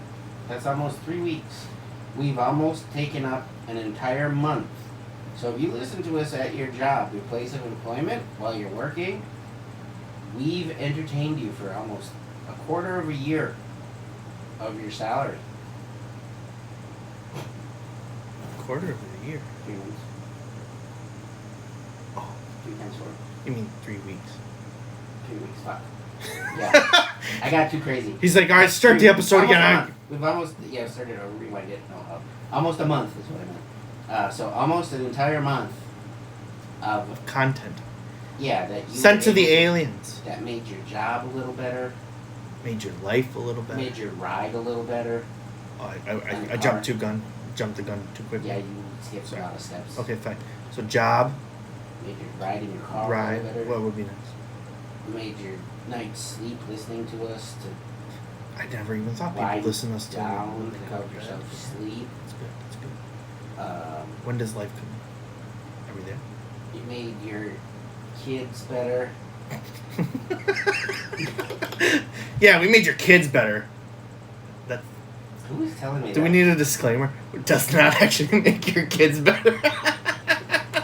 that's almost 3 weeks. We've almost taken up an entire month. So if you listen to us at your job, your place of employment, while you're working, we've entertained you for almost a quarter of a year of your salary. Quarter of a year. 3 months. Oh, 3 times 4. you mean 3 weeks? 3 weeks. Fuck. Yeah. I got too crazy. He's like, all right, start the episode Almost a again. month. We've almost, started over, rewind it. No, almost a month is what I meant. So almost an entire month of, Content. that you Sent to were the able aliens. that made your job a little better, Made your life a little better. made your ride a little better. Oh, And I car. jumped the gun too quickly. Yeah, you skipped a lot of steps. Okay, fine. So job, Made your ride in your car a ride. little better. What would be next? Made your night's sleep listening to us to I never even thought people lie listen to us down to help yourself sleep. That's good. That's good. Um, When does life come? Are we there? you made your kids better. Yeah, we made your kids better. That Who was telling me do that? we need a disclaimer? It does not actually make your kids better.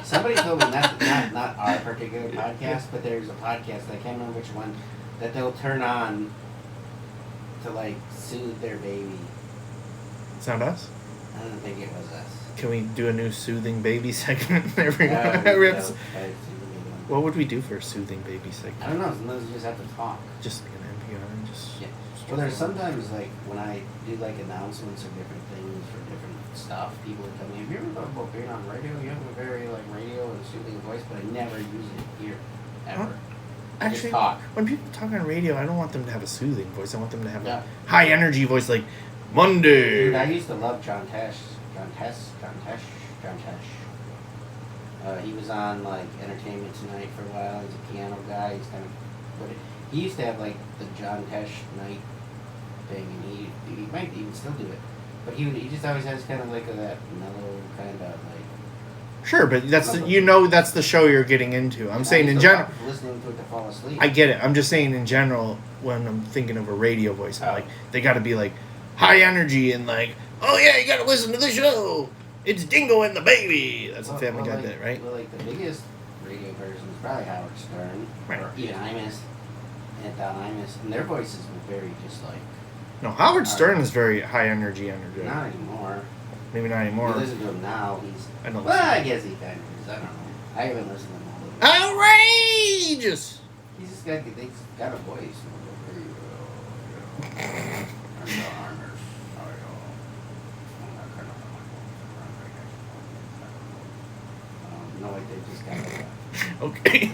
Somebody told me not our particular podcast, but there's a podcast, I can't remember which one, that they'll turn on to like soothe their baby. It's not us. I don't think it was us. Can we do a new soothing baby segment every That every was- episode? that was the baby one. What would we do for a soothing baby I segment? don't know, sometimes you just have to talk. Just an NPR and just. Yeah. Well, there's sometimes like when I do like announcements or different things for different stuff, people would tell me, have you ever thought about being on radio? You have a very like radio and soothing voice, but I never use it here, ever. I just Actually, talk. when people talk on radio, I don't want them to have a soothing voice. I want them to have Yeah. a high energy voice like Monday. Dude, I used to love John Tesh. He was on like Entertainment Tonight for a while. He's a piano guy. He's kind of, he used to have like the John Tesh night thing, and he might even still do it. But he just always has kind of like that mellow kind of like. Sure, but that's that's the show you're getting into. I'm saying in general. Listening to it to fall asleep. I get it. I'm just saying in general when I'm thinking of a radio voice, like they got to be like high energy and like, oh yeah, you got to listen to the show. It's Dingo and the Baby. That's a Family Guy bit, right? Well, like the biggest radio version is probably Howard Stern, right. Or even Imus and Don Imus, and their voices were very just like. No, Howard Stern is very high energy. Not anymore. Maybe not anymore. You listen to him now, he's. I don't Well, I guess he kind of is. I don't know. I haven't listened to him all the way. Outrageous! He's just got a voice. No, like they just got Okay.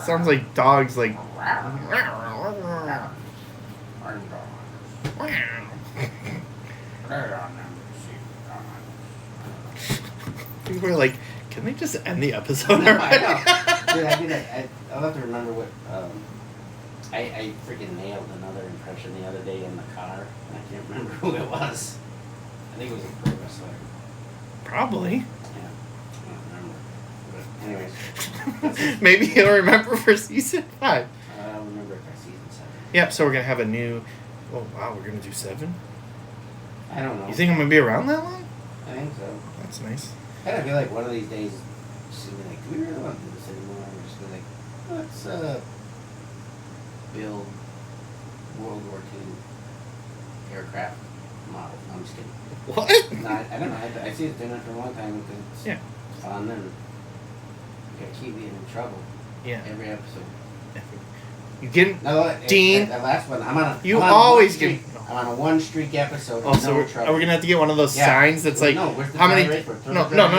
Sounds like dogs, like. People are like, can they just end the episode No, already? I know. Dude, I'll have to remember what. I freaking nailed another impression the other day in the car, and I can't remember who it was. I think it was a pro wrestler. Probably. Yeah, I don't remember. But anyways, Maybe he'll remember for season 5. I'll remember it by season 7. Yep, so we're going to have a new. Oh, wow, we're going to do 7? I don't know. You think I'm going to be around that long? I think so. That's nice. I kind of feel like one of these days, just gonna be like, do we really want to do this anymore? We're just gonna be like, let's build World War II aircraft models. No, I'm just kidding. What? No, I don't know. I see it doing it for a long time because it's fun and you gotta keep me in trouble. Yeah. Every episode. You get No, Dean. That last one, I'm on a. You I'm on always one get. streak. I'm on a 1-streak episode. Also, no are we trouble. going to have to get one of those signs that's like, no, where's the how many. dry erase? No. We got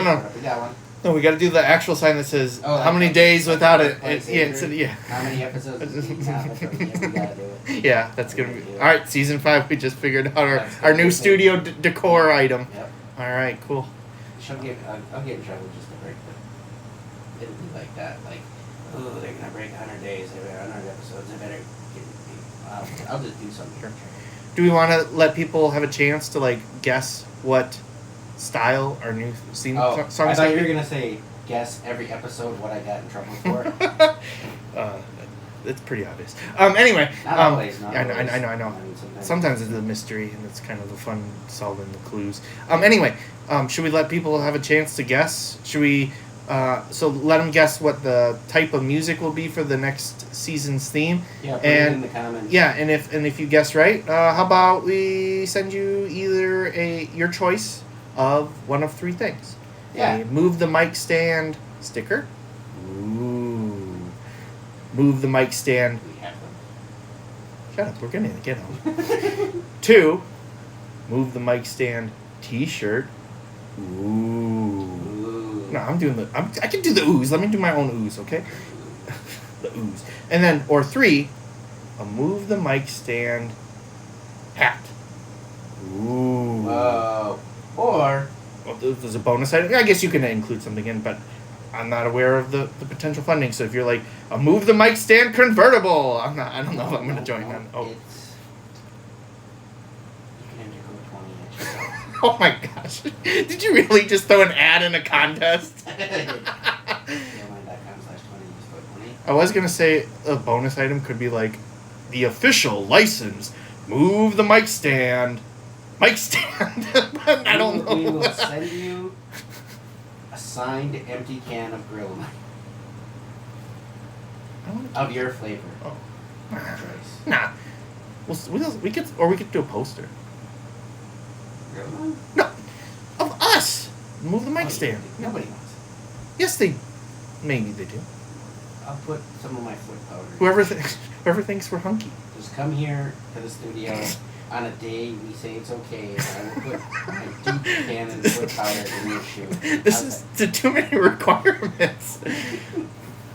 one. No, we got to do the actual sign that says how many days without it. Yeah. How many episodes does he count? We gotta do it. Yeah, that's gonna be all right. Season 5, we just figured out our new studio decor item. Yep. All right, cool. I'll get in trouble just to break the. It'll be like that, like, oh, they're gonna break 100 days. They better 100 episodes. They better get. I'll just do something. Sure. Do we want to let people have a chance to like guess what style our new theme song is? I thought you were gonna say guess every episode what I got in trouble for. It's pretty obvious. Anyway, Not always. I know. I mean, Sometimes it's a mystery, and it's kind of the fun solving the clues. Anyway, should we let people have a chance to guess? Should we? So let them guess what the type of music will be for the next season's theme. Yeah, put it in the comments. Yeah, and if you guess right, how about we send you either your choice of one of 3 things. Yeah. A move the mic stand sticker. Ooh. Move the mic stand. We have them. Shut up, we're gonna get them. 2. Move the mic stand T-shirt. Ooh. No, I'm doing I can do the ooze. Let me do my own ooze, okay? The ooze. And then, or 3, a move the mic stand hat. Ooh. Whoa. Or. Well, there's a bonus item. I guess you can include something in, but I'm not aware of the potential funding. So if you're like, a move the mic stand convertible, I don't know if I'm going to join that. Oh. You can enter code 20. Oh my gosh. Did you really just throw an ad in a contest? I was going to say a bonus item could be like the official license. Move the mic stand. Mic stand. But I don't know. We will send you a signed empty can of Grill Mike. Of your flavor. Oh. Choice. Nah. We could do a poster. Grill Mike? No. Of us. Move the mic stand. Nobody wants it. Yes, maybe they do. I'll put some of my foot powder. Whoever thinks we're hunky. Just come here to the studio on a day we say it's okay, and I will put my deep cannon foot powder in your shoe. This is too many requirements.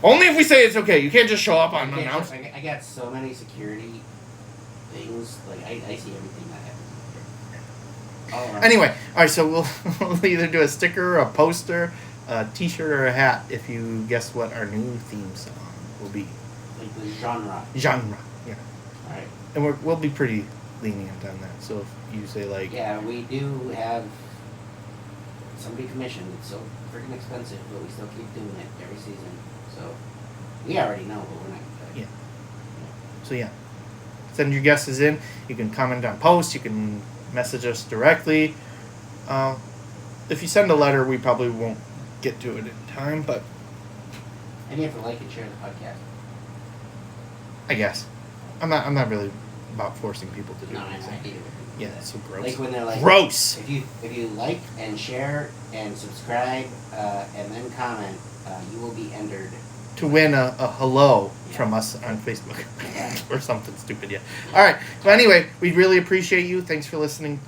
Only if we say it's okay. You can't just show up on announcement. I got so many security things. Like I see everything that happens. All right. Anyway, all right, so we'll either do a sticker, a poster, a t-shirt, or a hat if you guess what our new theme song will be. Like the genre. Genre, yeah. All right. And we'll be pretty lenient on that. So if you say like... Yeah, we do have somebody commissioned. It's so freaking expensive, but we still keep doing it every season. So we already know, but we're not going to tell you. Yeah. So yeah. Send your guesses in. You can comment on posts. You can message us directly. If you send a letter, we probably won't get to it in time, but And you have to like and share the podcast. I guess I'm not really about forcing people to do No, I anything. hate it. Yeah, it's so gross. Like when they're like, gross. If you like and share and subscribe and then comment, you will be entered. To win a hello Yeah. from us on Facebook Yeah. or something stupid. Yeah. All right. But anyway, we really appreciate you. Thanks for listening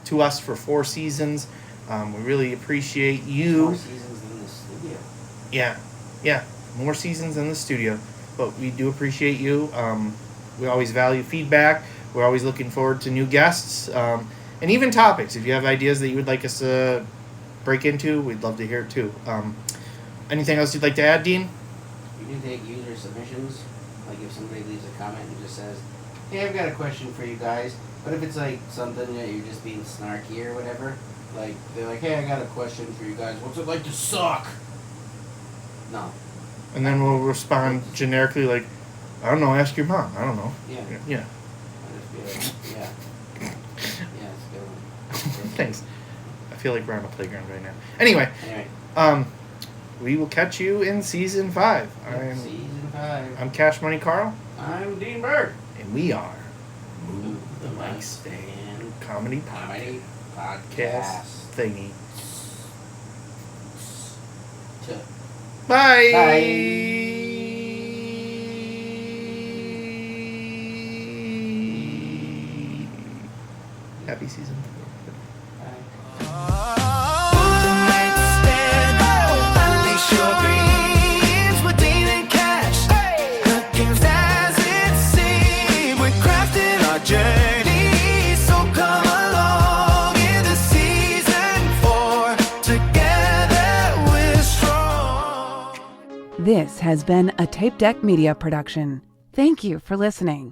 to us for 4 seasons. We really appreciate you. 4 seasons in the studio. Yeah, more seasons in the studio, but we do appreciate you. We always value feedback. We're always looking forward to new guests, and even topics. If you have ideas that you would like us to break into, we'd love to hear it too. Anything else you'd like to add, Dean? We do take user submissions. Like if somebody leaves a comment and just says, "Hey, I've got a question for you guys," but if it's like something that you're just being snarky or whatever, like they're like, "Hey, I got a question for you guys. What's it like to suck?" No. And then we'll respond generically like, I don't know, ask your mom. I don't know. Yeah. Yeah. I just feel like, yeah. Yeah, it's a good one. Thanks. I feel like we're on a playground right now. Anyway, Anyway, we will catch you in season 5. season 5. I'm Cash Money Carl, I'm Dean Bird. and we are Move the Mic Stand Comedy Comedy Podcast Podcast. Thingy. To Bye. Happy season 4. Unleash your dreams with Dean and Cash. The game's as it seems. We're crafting our journey. So come along into season 4. Together we're strong. This has been a Tape Deck Media production. Thank you for listening.